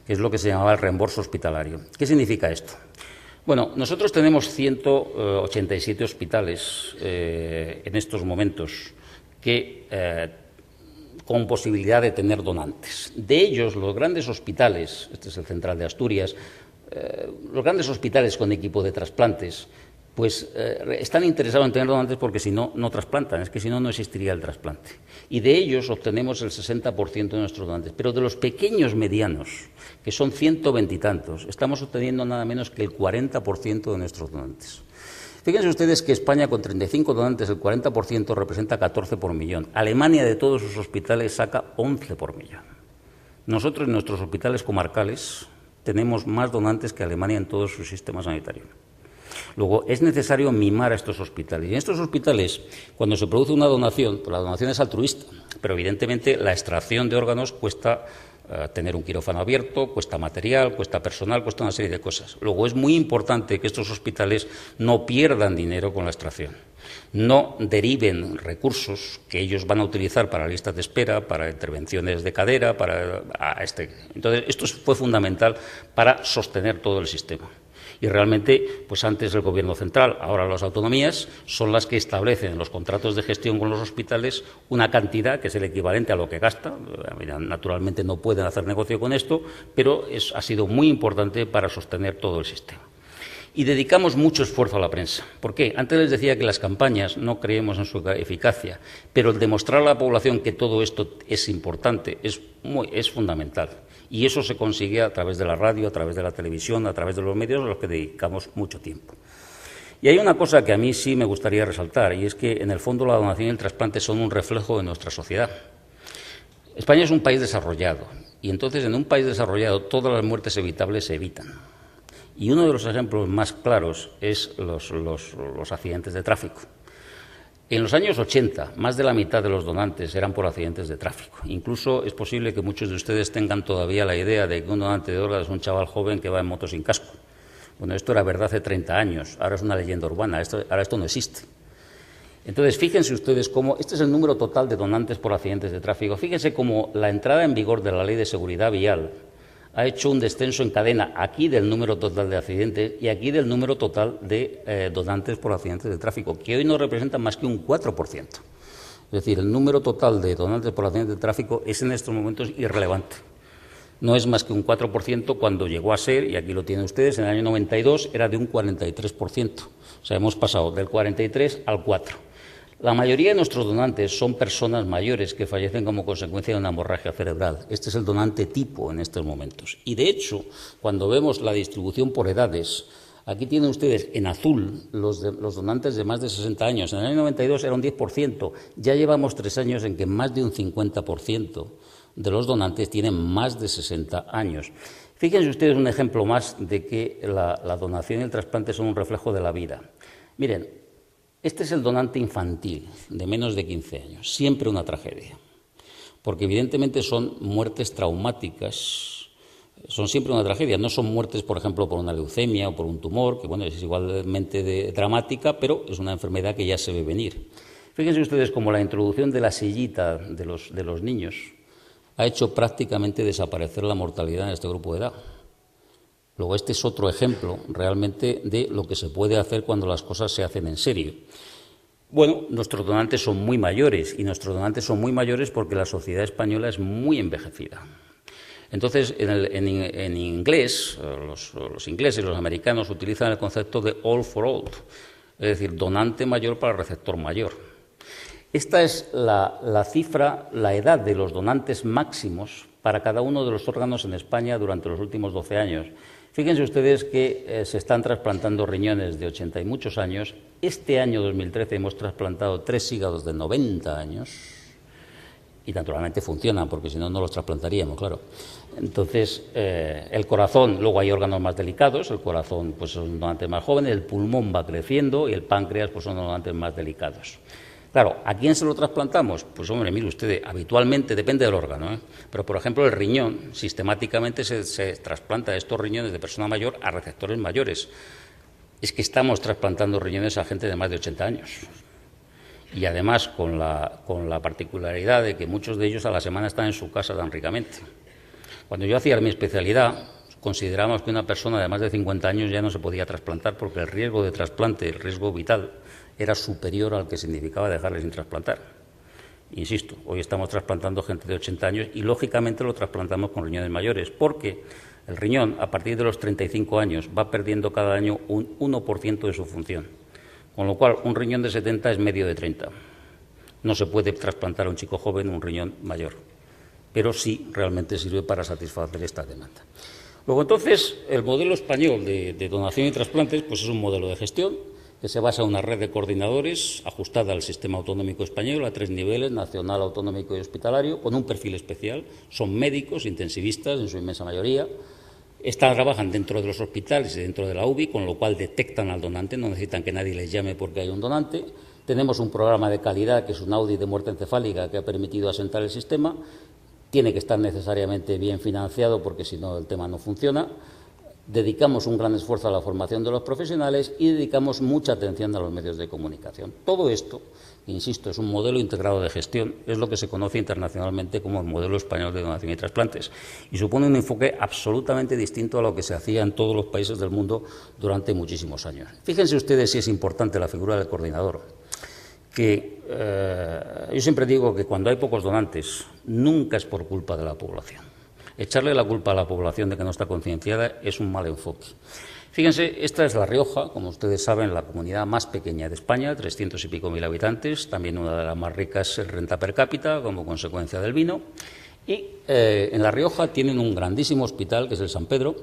que es lo que se llamaba el reembolso hospitalario. ¿Qué significa esto? Bueno, nosotros tenemos 187 hospitales en estos momentos que con posibilidad de tener donantes. De ellos, los grandes hospitales, este es el Central de Asturias, los grandes hospitales con equipo de trasplantes, pues están interesados en tener donantes porque si no, no trasplantan, es que si no, no existiría el trasplante. Y de ellos obtenemos el 60% de nuestros donantes. Pero de los pequeños medianos, que son 120 y tantos, estamos obteniendo nada menos que el 40% de nuestros donantes. Fíjense ustedes que España, con 35 donantes, el 40% representa 14 por millón. Alemania, de todos sus hospitales, saca 11 por millón. Nosotros, en nuestros hospitales comarcales, tenemos más donantes que Alemania en todo su sistema sanitario. Luego, es necesario mimar a estos hospitales. Y en estos hospitales, cuando se produce una donación, pues la donación es altruista, pero evidentemente la extracción de órganos cuesta tener un quirófano abierto, cuesta material, cuesta personal, cuesta una serie de cosas. Luego, es muy importante que estos hospitales no pierdan dinero con la extracción, no deriven recursos que ellos van a utilizar para listas de espera, para intervenciones de cadera, Entonces, esto fue fundamental para sostener todo el sistema. Y realmente, pues antes el Gobierno central, ahora las autonomías, son las que establecen en los contratos de gestión con los hospitales una cantidad que es el equivalente a lo que gasta. Naturalmente no pueden hacer negocio con esto, pero ha sido muy importante para sostener todo el sistema. Y dedicamos mucho esfuerzo a la prensa. ¿Por qué? Antes les decía que las campañas no creemos en su eficacia, pero el demostrar a la población que todo esto es importante es fundamental. Y eso se consigue a través de la radio, a través de la televisión, a través de los medios a los que dedicamos mucho tiempo. Y hay una cosa que a mí sí me gustaría resaltar, y es que en el fondo la donación y el trasplante son un reflejo de nuestra sociedad. España es un país desarrollado, y entonces en un país desarrollado todas las muertes evitables se evitan. Y uno de los ejemplos más claros es los accidentes de tráfico. En los años 80, más de la mitad de los donantes eran por accidentes de tráfico. Incluso es posible que muchos de ustedes tengan todavía la idea de que un donante de órganos es un chaval joven que va en moto sin casco. Bueno, esto era verdad hace 30 años, ahora es una leyenda urbana, ahora esto no existe. Entonces, fíjense ustedes cómo, este es el número total de donantes por accidentes de tráfico, fíjense cómo la entrada en vigor de la Ley de Seguridad Vial ha hecho un descenso en cadena aquí del número total de accidentes y aquí del número total de donantes por accidentes de tráfico, que hoy no representan más que un 4%. Es decir, el número total de donantes por accidentes de tráfico es en estos momentos irrelevante. No es más que un 4% cuando llegó a ser, y aquí lo tienen ustedes, en el año 92 era de un 43%. O sea, hemos pasado del 43 al 4%. La mayoría de nuestros donantes son personas mayores que fallecen como consecuencia de una hemorragia cerebral. Este es el donante tipo en estos momentos. Y, de hecho, cuando vemos la distribución por edades, aquí tienen ustedes en azul los donantes de más de 60 años. En el año 92 era un 10%. Ya llevamos 3 años en que más de un 50% de los donantes tienen más de 60 años. Fíjense ustedes un ejemplo más de que la donación y el trasplante son un reflejo de la vida. Miren, este es el donante infantil de menos de 15 años, siempre una tragedia, porque evidentemente son muertes traumáticas, son siempre una tragedia, no son muertes, por ejemplo, por una leucemia o por un tumor, que bueno, es igualmente dramática, pero es una enfermedad que ya se ve venir. Fíjense ustedes cómo la introducción de la sillita de los niños ha hecho prácticamente desaparecer la mortalidad en este grupo de edad. Luego, este es otro ejemplo realmente de lo que se puede hacer cuando las cosas se hacen en serio. Bueno, nuestros donantes son muy mayores, y nuestros donantes son muy mayores porque la sociedad española es muy envejecida. Entonces, en inglés, los ingleses y los americanos utilizan el concepto de all for old, es decir, donante mayor para receptor mayor. Esta es la cifra, la edad de los donantes máximos para cada uno de los órganos en España durante los últimos 12 años. Fíjense ustedes que se están trasplantando riñones de 80 y muchos años. Este año 2013 hemos trasplantado 3 hígados de 90 años y naturalmente funcionan, porque si no, no los trasplantaríamos, claro. Entonces, el corazón, luego hay órganos más delicados, el corazón pues son donantes más jóvenes, el pulmón va creciendo y el páncreas pues son donantes más delicados. Claro, ¿a quién se lo trasplantamos? Pues hombre, mire usted, habitualmente depende del órgano, pero por ejemplo el riñón, sistemáticamente se trasplanta estos riñones de persona mayor a receptores mayores. Es que estamos trasplantando riñones a gente de más de 80 años. Y además con la particularidad de que muchos de ellos a la semana están en su casa tan ricamente. Cuando yo hacía mi especialidad, consideramos que una persona de más de 50 años ya no se podía trasplantar porque el riesgo de trasplante, el riesgo vital, era superior al que significaba dejarle sin trasplantar. Insisto, hoy estamos trasplantando gente de 80 años y, lógicamente, lo trasplantamos con riñones mayores, porque el riñón, a partir de los 35 años, va perdiendo cada año un 1% de su función. Con lo cual, un riñón de 70 es medio de 30. No se puede trasplantar a un chico joven un riñón mayor, pero sí realmente sirve para satisfacer esta demanda. Luego, entonces, el modelo español de donación y trasplantes pues es un modelo de gestión que se basa en una red de coordinadores ajustada al sistema autonómico español a 3 niveles, nacional, autonómico y hospitalario, con un perfil especial. Son médicos, intensivistas, en su inmensa mayoría. Trabajan dentro de los hospitales y dentro de la UBI, con lo cual detectan al donante, no necesitan que nadie les llame porque hay un donante. Tenemos un programa de calidad, que es un audit de muerte encefálica, que ha permitido asentar el sistema. Tiene que estar necesariamente bien financiado porque si no el tema no funciona. dedicamos un gran esfuerzo a la formación de los profesionales y dedicamos mucha atención a los medios de comunicación. Todo esto, insisto, es un modelo integrado de gestión, es lo que se conoce internacionalmente como el modelo español de donación y trasplantes, y supone un enfoque absolutamente distinto a lo que se hacía en todos los países del mundo durante muchísimos años. Fíjense ustedes si es importante la figura del coordinador, que yo siempre digo que cuando hay pocos donantes nunca es por culpa de la población. Echarle la culpa a la población de que no está concienciada es un mal enfoque. Fíjense, esta es La Rioja, como ustedes saben, la comunidad más pequeña de España, 300 y pico mil habitantes, también una de las más ricas en renta per cápita como consecuencia del vino. Y en La Rioja tienen un grandísimo hospital, que es el San Pedro,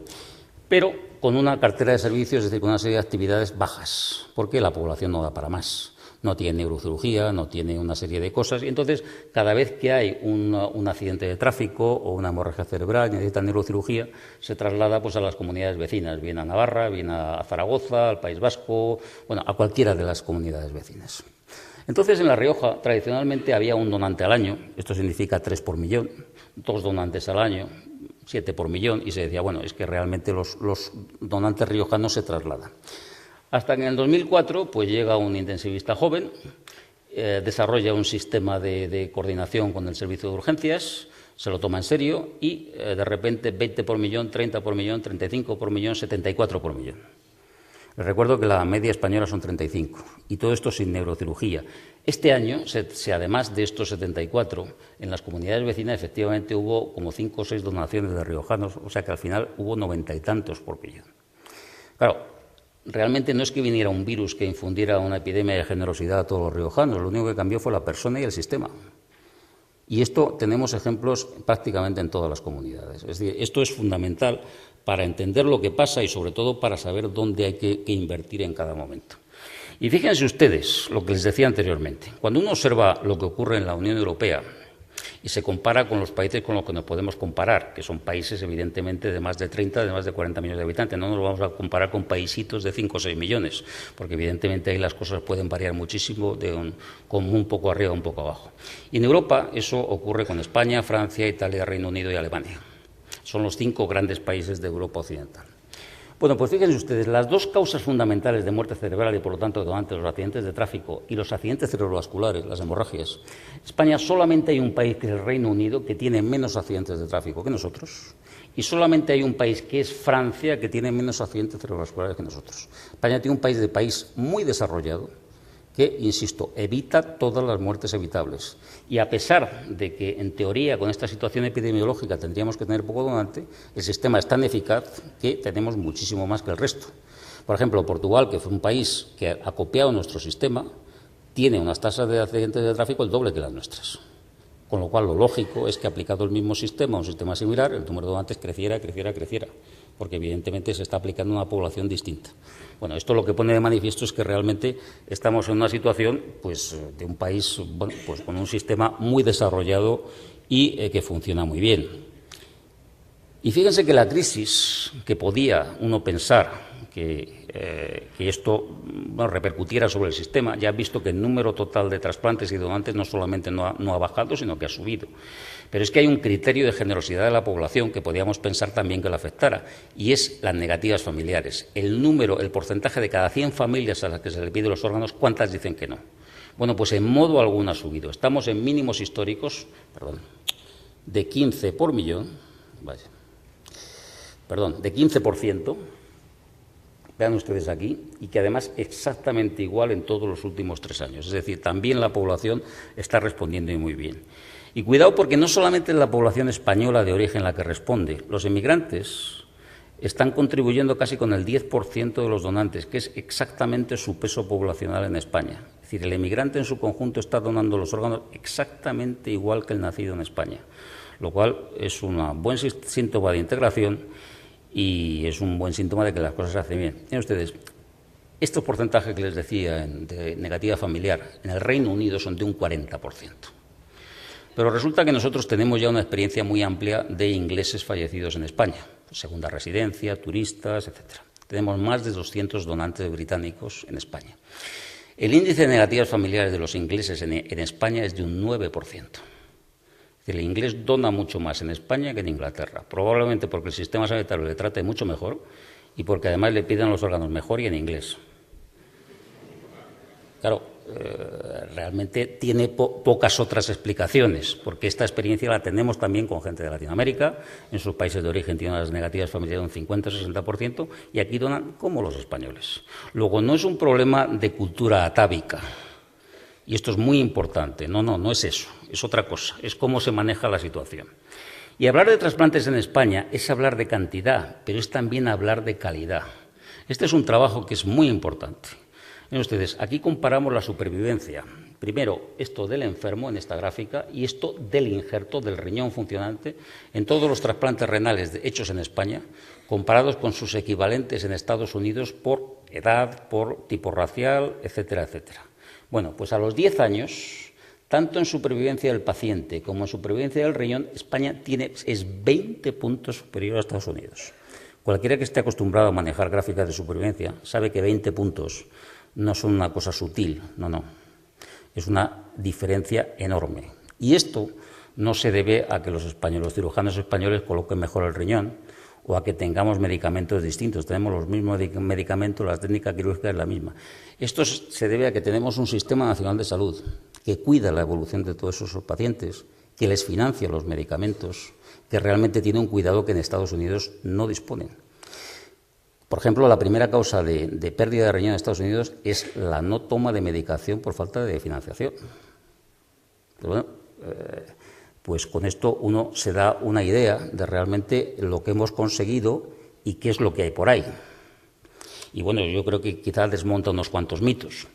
pero con una cartera de servicios, es decir, con una serie de actividades bajas, porque la población no da para más. No tiene neurocirugía, no tiene una serie de cosas, y entonces cada vez que hay un accidente de tráfico o una hemorragia cerebral y necesita neurocirugía, se traslada pues a las comunidades vecinas, bien a Navarra, bien a Zaragoza, al País Vasco, bueno, a cualquiera de las comunidades vecinas. Entonces, en La Rioja, tradicionalmente había un donante al año, esto significa 3 por millón, 2 donantes al año, 7 por millón, y se decía, bueno, es que realmente los donantes riojanos se trasladan. Hasta que en el 2004 pues llega un intensivista joven, desarrolla un sistema de coordinación con el servicio de urgencias, se lo toma en serio y de repente 20 por millón, 30 por millón, 35 por millón, 74 por millón. Les recuerdo que la media española son 35 y todo esto sin neurocirugía. Este año, además de estos 74, en las comunidades vecinas efectivamente hubo como 5 o 6 donaciones de riojanos, o sea que al final hubo 90 y tantos por millón. Claro, realmente no es que viniera un virus que infundiera una epidemia de generosidad a todos los riojanos, lo único que cambió fue la persona y el sistema. Y esto tenemos ejemplos prácticamente en todas las comunidades. Es decir, esto es fundamental para entender lo que pasa y sobre todo para saber dónde hay que invertir en cada momento. Y fíjense ustedes lo que les decía anteriormente. Cuando uno observa lo que ocurre en la Unión Europea y se compara con los países con los que nos podemos comparar, que son países evidentemente de más de 30, de más de 40 millones de habitantes. No nos vamos a comparar con paisitos de 5 o 6 millones, porque evidentemente ahí las cosas pueden variar muchísimo, con un poco arriba, un poco abajo. Y en Europa eso ocurre con España, Francia, Italia, Reino Unido y Alemania. Son los 5 grandes países de Europa Occidental. Bueno, pues fíjense ustedes, las 2 causas fundamentales de muerte cerebral y, por lo tanto, de donantes, los accidentes de tráfico y los accidentes cerebrovasculares, las hemorragias. España solamente hay un país, que es el Reino Unido, que tiene menos accidentes de tráfico que nosotros, y solamente hay un país, que es Francia, que tiene menos accidentes cerebrovasculares que nosotros. España tiene un país muy desarrollado, que, insisto, evita todas las muertes evitables. Y a pesar de que, en teoría, con esta situación epidemiológica tendríamos que tener poco donante, el sistema es tan eficaz que tenemos muchísimo más que el resto. Por ejemplo, Portugal, que fue un país que ha copiado nuestro sistema, tiene unas tasas de accidentes de tráfico el doble que las nuestras. Con lo cual, lo lógico es que, aplicado el mismo sistema, un sistema similar, el número de donantes creciera, porque evidentemente se está aplicando a una población distinta. Bueno, esto lo que pone de manifiesto es que realmente estamos en una situación pues, de un país pues, con un sistema muy desarrollado y que funciona muy bien. Y fíjense que la crisis, que podía uno pensar que esto repercutiera sobre el sistema, ya ha visto que el número total de trasplantes y donantes no solamente no ha bajado, sino que ha subido. Pero es que hay un criterio de generosidad de la población que podíamos pensar también que lo afectara, y es las negativas familiares. El porcentaje de cada 100 familias a las que se le piden los órganos, ¿cuántas dicen que no? Bueno, pues en modo alguno ha subido. Estamos en mínimos históricos, de 15 por millón, de 15%, vean ustedes aquí, y que además exactamente igual en todos los últimos 3 años. Es decir, también la población está respondiendo muy bien. Y cuidado, porque no solamente es la población española de origen la que responde. Los emigrantes están contribuyendo casi con el 10% de los donantes, que es exactamente su peso poblacional en España. Es decir, el emigrante en su conjunto está donando los órganos exactamente igual que el nacido en España, lo cual es un buen síntoma de integración y es un buen síntoma de que las cosas se hacen bien. Miren ustedes, estos porcentajes que les decía de negativa familiar en el Reino Unido son de un 40%. Pero resulta que nosotros tenemos ya una experiencia muy amplia de ingleses fallecidos en España, segunda residencia, turistas, etc. Tenemos más de 200 donantes británicos en España. El índice de negativas familiares de los ingleses en España es de un 9%. Es decir, el inglés dona mucho más en España que en Inglaterra, probablemente porque el sistema sanitario le trate mucho mejor y porque además le piden los órganos mejor y en inglés. Claro, realmente tiene pocas otras explicaciones, porque esta experiencia la tenemos también con gente de Latinoamérica. En sus países de origen tienen unas negativas familiares de un 50-60%, y aquí donan como los españoles. Luego, no es un problema de cultura atávica, y esto es muy importante. No es eso, es otra cosa, es cómo se maneja la situación. Y hablar de trasplantes en España es hablar de cantidad, pero es también hablar de calidad. Este es un trabajo que es muy importante. Miren ustedes, aquí comparamos la supervivencia. Primero, esto del enfermo en esta gráfica y esto del injerto del riñón funcionante en todos los trasplantes renales hechos en España, comparados con sus equivalentes en Estados Unidos por edad, por tipo racial, etcétera, etcétera. Bueno, pues a los 10 años, tanto en supervivencia del paciente como en supervivencia del riñón, España es 20 puntos superior a Estados Unidos. Cualquiera que esté acostumbrado a manejar gráficas de supervivencia sabe que 20 puntos no son una cosa sutil, no. Es una diferencia enorme. Y esto no se debe a que los cirujanos españoles coloquen mejor el riñón o a que tengamos medicamentos distintos. Tenemos los mismos medicamentos, la técnica quirúrgica es la misma. Esto se debe a que tenemos un sistema nacional de salud que cuida la evolución de todos esos pacientes, que les financia los medicamentos, que realmente tiene un cuidado que en Estados Unidos no disponen. Por ejemplo, la primera causa de pérdida de riñón en Estados Unidos es la no toma de medicación por falta de financiación. Pero bueno, pues con esto uno se da una idea de realmente lo que hemos conseguido y qué es lo que hay por ahí. Y bueno, yo creo que quizás desmonta unos cuantos mitos.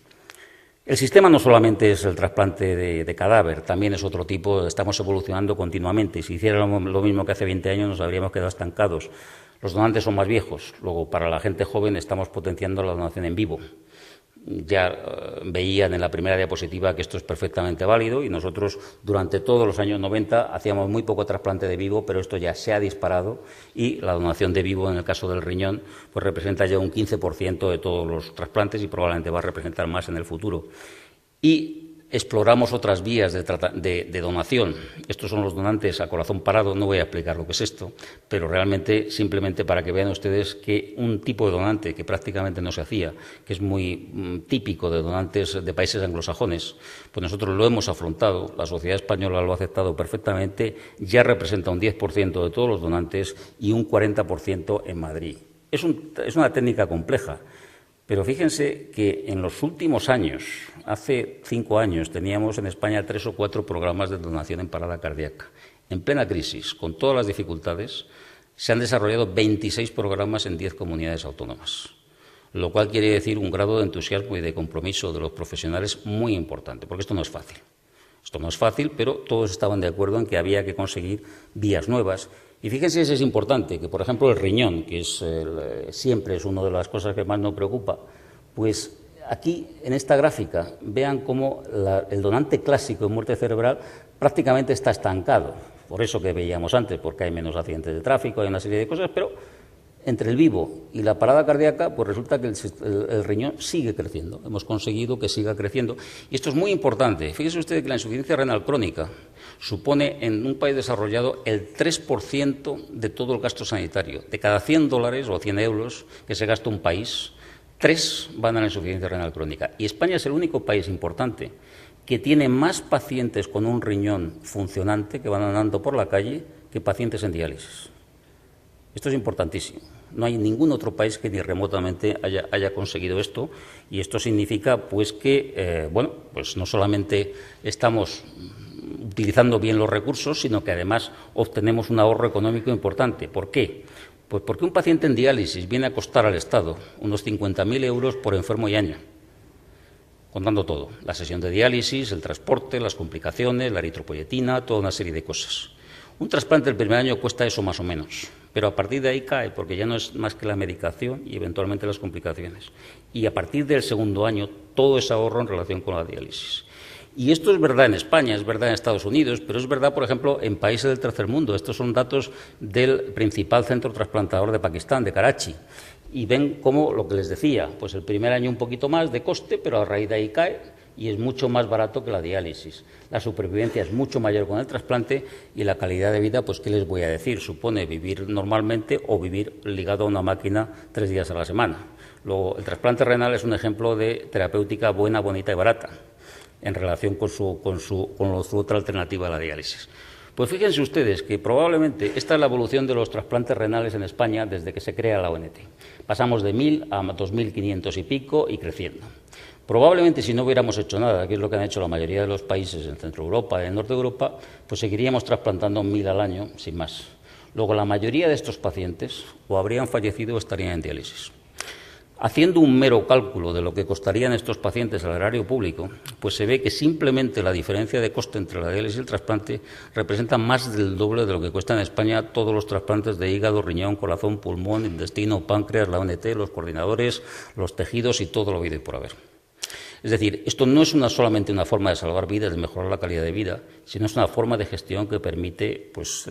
El sistema no solamente es el trasplante de cadáver, también es otro tipo, estamos evolucionando continuamente. Si hiciéramos lo mismo que hace 20 años nos habríamos quedado estancados. Los donantes son más viejos. Luego, para la gente joven, estamos potenciando la donación en vivo. Ya veían en la primera diapositiva que esto es perfectamente válido y nosotros durante todos los años 90 hacíamos muy poco trasplante de vivo, pero esto ya se ha disparado y la donación de vivo, en el caso del riñón, pues representa ya un 15% de todos los trasplantes y probablemente va a representar más en el futuro. Y exploramos otras vías de donación. Estos son los donantes a corazón parado, no voy a explicar lo que es esto, pero realmente simplemente para que vean ustedes que un tipo de donante que prácticamente no se hacía, que es muy típico de donantes de países anglosajones, pues nosotros lo hemos afrontado, la sociedad española lo ha aceptado perfectamente, ya representa un 10% de todos los donantes y un 40% en Madrid. Es una técnica compleja. Pero fíjense que en los últimos años, hace 5 años, teníamos en España 3 o 4 programas de donación en parada cardíaca. En plena crisis, con todas las dificultades, se han desarrollado 26 programas en 10 comunidades autónomas, lo cual quiere decir un grado de entusiasmo y de compromiso de los profesionales muy importante, porque esto no es fácil. Esto no es fácil, pero todos estaban de acuerdo en que había que conseguir vías nuevas. Y fíjense, eso es importante, que por ejemplo el riñón, que siempre es una de las cosas que más nos preocupa, pues aquí en esta gráfica vean cómo el donante clásico en muerte cerebral prácticamente está estancado, por eso que veíamos antes, porque hay menos accidentes de tráfico, hay una serie de cosas, pero entre el vivo y la parada cardíaca, pues resulta que el riñón sigue creciendo. Hemos conseguido que siga creciendo. Y esto es muy importante. Fíjense ustedes que la insuficiencia renal crónica supone en un país desarrollado el 3% de todo el gasto sanitario. De cada $100 o 100 euros que se gasta un país, 3 van a la insuficiencia renal crónica. Y España es el único país importante que tiene más pacientes con un riñón funcionante que van andando por la calle que pacientes en diálisis. Esto es importantísimo. No hay ningún otro país que ni remotamente haya conseguido esto, y esto significa pues que pues no solamente estamos utilizando bien los recursos, sino que además obtenemos un ahorro económico importante. ¿Por qué? Pues porque un paciente en diálisis viene a costar al Estado unos 50.000 euros por enfermo y año, contando todo, la sesión de diálisis, el transporte, las complicaciones, la eritropoyetina, toda una serie de cosas. Un trasplante el primer año cuesta eso más o menos, pero a partir de ahí cae, porque ya no es más que la medicación y eventualmente las complicaciones. Y a partir del segundo año, todo es ahorro en relación con la diálisis. Y esto es verdad en España, es verdad en Estados Unidos, pero es verdad, por ejemplo, en países del tercer mundo. Estos son datos del principal centro trasplantador de Pakistán, de Karachi. Y ven cómo, lo que les decía, pues el primer año un poquito más de coste, pero a raíz de ahí cae. y es mucho más barato que la diálisis. La supervivencia es mucho mayor con el trasplante y la calidad de vida, pues, ¿qué les voy a decir? Supone vivir normalmente o vivir ligado a una máquina 3 días a la semana. Luego, el trasplante renal es un ejemplo de terapéutica buena, bonita y barata en relación con su otra alternativa a la diálisis. Pues fíjense ustedes que probablemente esta es la evolución de los trasplantes renales en España desde que se crea la ONT. Pasamos de 1.000 a 2.500 y pico y creciendo. Probablemente si no hubiéramos hecho nada, que es lo que han hecho la mayoría de los países en Centro Europa y en Norte de Europa, pues seguiríamos trasplantando 1.000 al año, sin más. Luego, la mayoría de estos pacientes o habrían fallecido o estarían en diálisis. Haciendo un mero cálculo de lo que costarían estos pacientes al erario público, pues se ve que simplemente la diferencia de coste entre la diálisis y el trasplante representa más del doble de lo que cuesta en España todos los trasplantes de hígado, riñón, corazón, pulmón, intestino, páncreas, la ONT, los coordinadores, los tejidos y todo lo habido y por haber. Es decir, esto no es solamente una forma de salvar vidas, de mejorar la calidad de vida, sino es una forma de gestión que permite, pues,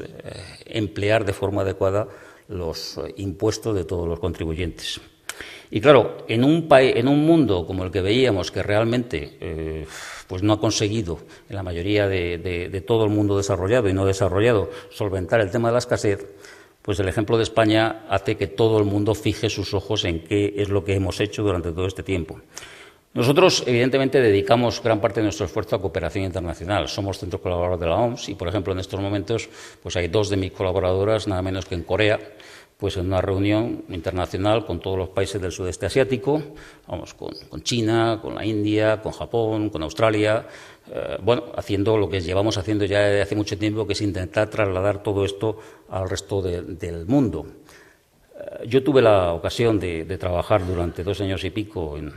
emplear de forma adecuada los impuestos de todos los contribuyentes. Y claro, en un mundo como el que veíamos, que realmente pues no ha conseguido, en la mayoría de todo el mundo desarrollado y no desarrollado, solventar el tema de la escasez, pues el ejemplo de España hace que todo el mundo fije sus ojos en qué es lo que hemos hecho durante todo este tiempo. Nosotros, evidentemente, dedicamos gran parte de nuestro esfuerzo a cooperación internacional. Somos centro colaborador de la OMS y, por ejemplo, en estos momentos pues hay 2 de mis colaboradoras, nada menos que en Corea, pues en una reunión internacional con todos los países del sudeste asiático, vamos, con China, con la India, con Japón, con Australia, haciendo lo que llevamos haciendo ya desde hace mucho tiempo, que es intentar trasladar todo esto al resto del mundo. Yo tuve la ocasión de trabajar durante 2 años y pico en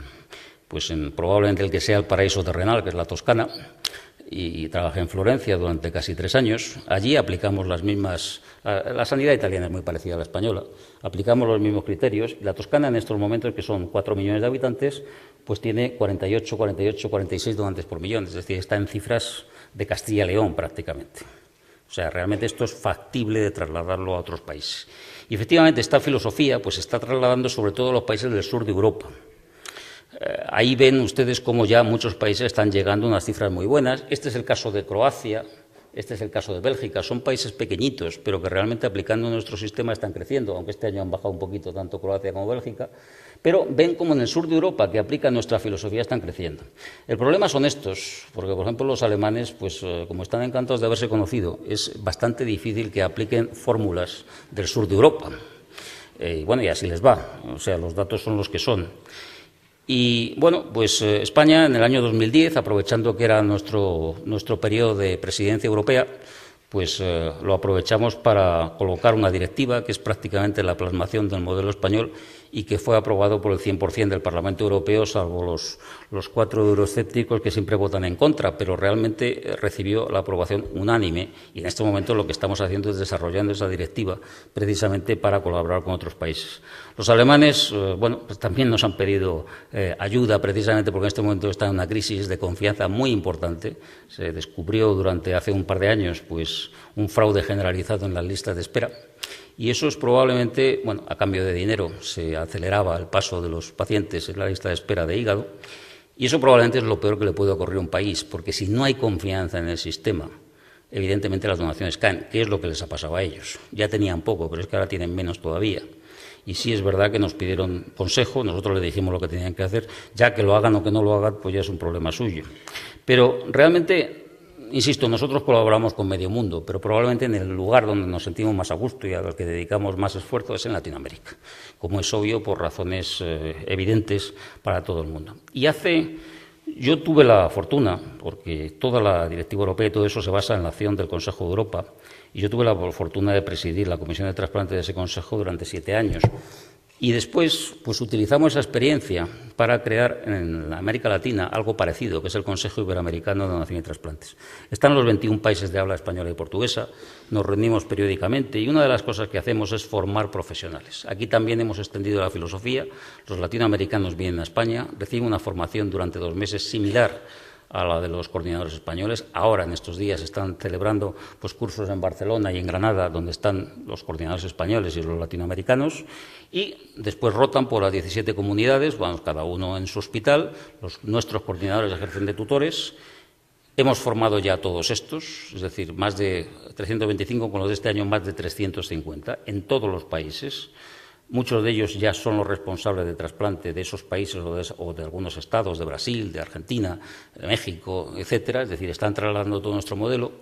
probablemente el que sea el paraíso terrenal, que es la Toscana, y trabajé en Florencia durante casi 3 años. Allí aplicamos las mismas... La sanidad italiana es muy parecida a la española. Aplicamos los mismos criterios. Y la Toscana, en estos momentos, que son 4 millones de habitantes, pues tiene 48, 46 donantes por millón. Es decir, está en cifras de Castilla y León prácticamente. O sea, realmente esto es factible de trasladarlo a otros países. Y efectivamente esta filosofía pues se está trasladando sobre todo a los países del sur de Europa. Ahí ven ustedes cómo ya muchos países están llegando a unas cifras muy buenas. Este es el caso de Croacia, este es el caso de Bélgica. Son países pequeñitos, pero que realmente aplicando nuestro sistema están creciendo, aunque este año han bajado un poquito tanto Croacia como Bélgica. Pero ven como en el sur de Europa, que aplican nuestra filosofía, están creciendo. El problema son estos, porque, por ejemplo, los alemanes, pues como están encantados de haberse conocido, es bastante difícil que apliquen fórmulas del sur de Europa. Y así les va. O sea, los datos son los que son. Y pues España en el año 2010, aprovechando que era nuestro periodo de presidencia europea, pues lo aprovechamos para colocar una directiva que es prácticamente la plasmación del modelo español y que fue aprobado por el 100% del Parlamento Europeo, salvo los 4 euroescépticos que siempre votan en contra, pero realmente recibió la aprobación unánime y en este momento lo que estamos haciendo es desarrollando esa directiva precisamente para colaborar con otros países. Los alemanes, pues también nos han pedido ayuda precisamente porque en este momento está en una crisis de confianza muy importante. Se descubrió durante hace un par de años pues un fraude generalizado en las listas de espera. Y eso es probablemente, a cambio de dinero, se aceleraba el paso de los pacientes en la lista de espera de hígado. Y eso probablemente es lo peor que le puede ocurrir a un país, porque si no hay confianza en el sistema, evidentemente las donaciones caen, que es lo que les ha pasado a ellos. Ya tenían poco, pero es que ahora tienen menos todavía. Y sí es verdad que nos pidieron consejo, nosotros les dijimos lo que tenían que hacer, ya que lo hagan o que no lo hagan, pues ya es un problema suyo. Pero realmente... Insisto, nosotros colaboramos con medio mundo, pero probablemente en el lugar donde nos sentimos más a gusto y al que dedicamos más esfuerzo es en Latinoamérica, como es obvio por razones evidentes para todo el mundo. Yo tuve la fortuna, porque toda la directiva europea y todo eso se basa en la acción del Consejo de Europa, y yo tuve la fortuna de presidir la Comisión de Trasplante de ese Consejo durante 7 años. Y después, pues utilizamos esa experiencia para crear en América Latina algo parecido, que es el Consejo Iberoamericano de Donación y Trasplantes. Están los 21 países de habla española y portuguesa, nos reunimos periódicamente y una de las cosas que hacemos es formar profesionales. Aquí también hemos extendido la filosofía, los latinoamericanos vienen a España, reciben una formación durante 2 meses similar a la de los coordinadores españoles. Ahora, en estos días, están celebrando pues, cursos en Barcelona y en Granada, donde están los coordinadores españoles y los latinoamericanos, y después rotan por las 17 comunidades, bueno, cada uno en su hospital. Nuestros coordinadores ejercen de tutores. Hemos formado ya a todos estos, es decir, más de 325, con los de este año más de 350, en todos los países. Muchos de ellos ya son los responsables de trasplante de esos países o de algunos estados, de Brasil, de Argentina, de México, etcétera. Es decir, están trasladando todo nuestro modelo.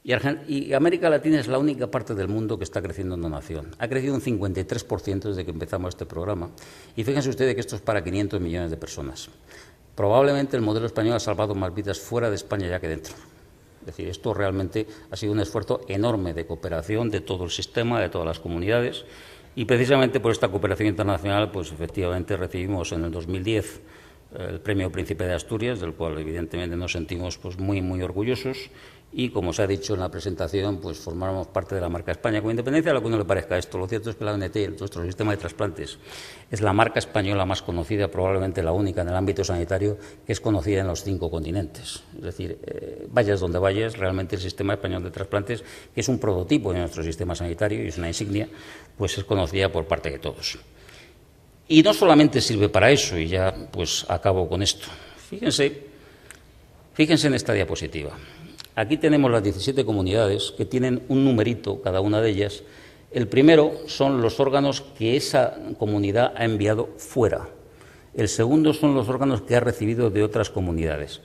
Y América Latina es la única parte del mundo que está creciendo en donación. Ha crecido un 53% desde que empezamos este programa. Y fíjense ustedes que esto es para 500 millones de personas. Probablemente el modelo español ha salvado más vidas fuera de España ya que dentro. Es decir, esto realmente ha sido un esfuerzo enorme de cooperación de todo el sistema, de todas las comunidades, y precisamente por esta cooperación internacional, pues efectivamente recibimos en el 2010 el Premio Príncipe de Asturias, del cual evidentemente nos sentimos pues muy orgullosos, y como se ha dicho en la presentación, pues formamos parte de la marca España. Con independencia de lo que uno le parezca esto, lo cierto es que la ONT, nuestro sistema de trasplantes, es la marca española más conocida, probablemente la única en el ámbito sanitario, que es conocida en los 5 continentes. Es decir, vayas donde vayas, realmente el sistema español de trasplantes, que es un prototipo de nuestro sistema sanitario y es una insignia, pues es conocida por parte de todos. Y no solamente sirve para eso, y ya pues acabo con esto. Fíjense en esta diapositiva. Aquí tenemos las 17 comunidades que tienen un numerito, cada una de ellas. El primero son los órganos que esa comunidad ha enviado fuera. El segundo son los órganos que ha recibido de otras comunidades.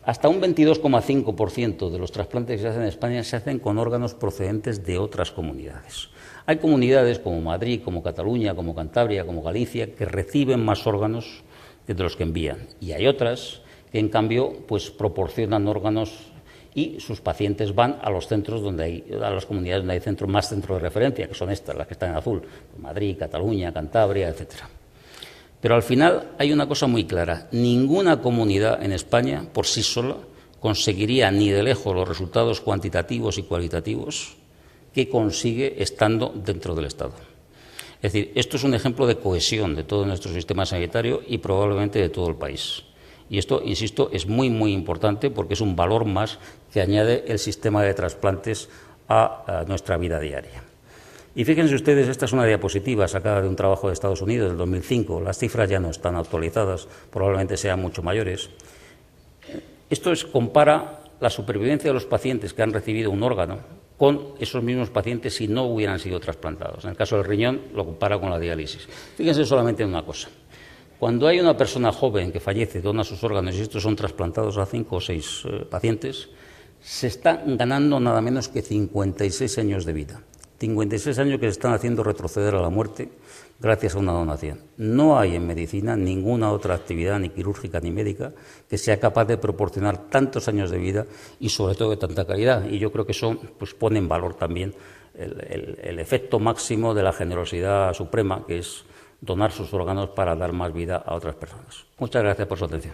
Hasta un 22,5% de los trasplantes que se hacen en España se hacen con órganos procedentes de otras comunidades. Hay comunidades como Madrid, como Cataluña, como Cantabria, como Galicia, que reciben más órganos de los que envían. Y hay otras que, en cambio, pues proporcionan órganos y sus pacientes van a los centros a las comunidades donde hay más centros de referencia, que son estas, las que están en azul, Madrid, Cataluña, Cantabria, etcétera. Pero al final hay una cosa muy clara: ninguna comunidad en España por sí sola conseguiría ni de lejos los resultados cuantitativos y cualitativos que consigue estando dentro del Estado. Es decir, esto es un ejemplo de cohesión de todo nuestro sistema sanitario y probablemente de todo el país. Y esto, insisto, es muy importante porque es un valor más que añade el sistema de trasplantes a nuestra vida diaria. Y fíjense ustedes, esta es una diapositiva sacada de un trabajo de Estados Unidos del 2005. Las cifras ya no están actualizadas, probablemente sean mucho mayores. Esto compara la supervivencia de los pacientes que han recibido un órgano con esos mismos pacientes si no hubieran sido trasplantados. En el caso del riñón, lo compara con la diálisis. Fíjense solamente en una cosa. Cuando hay una persona joven que fallece, dona sus órganos y estos son trasplantados a 5 o 6 pacientes, se están ganando nada menos que 56 años de vida. 56 años que se están haciendo retroceder a la muerte gracias a una donación. No hay en medicina ninguna otra actividad, ni quirúrgica ni médica, que sea capaz de proporcionar tantos años de vida y sobre todo de tanta calidad. Y yo creo que eso pues, pone en valor también el efecto máximo de la generosidad suprema, que es donar sus órganos para dar más vida a otras personas. Muchas gracias por su atención.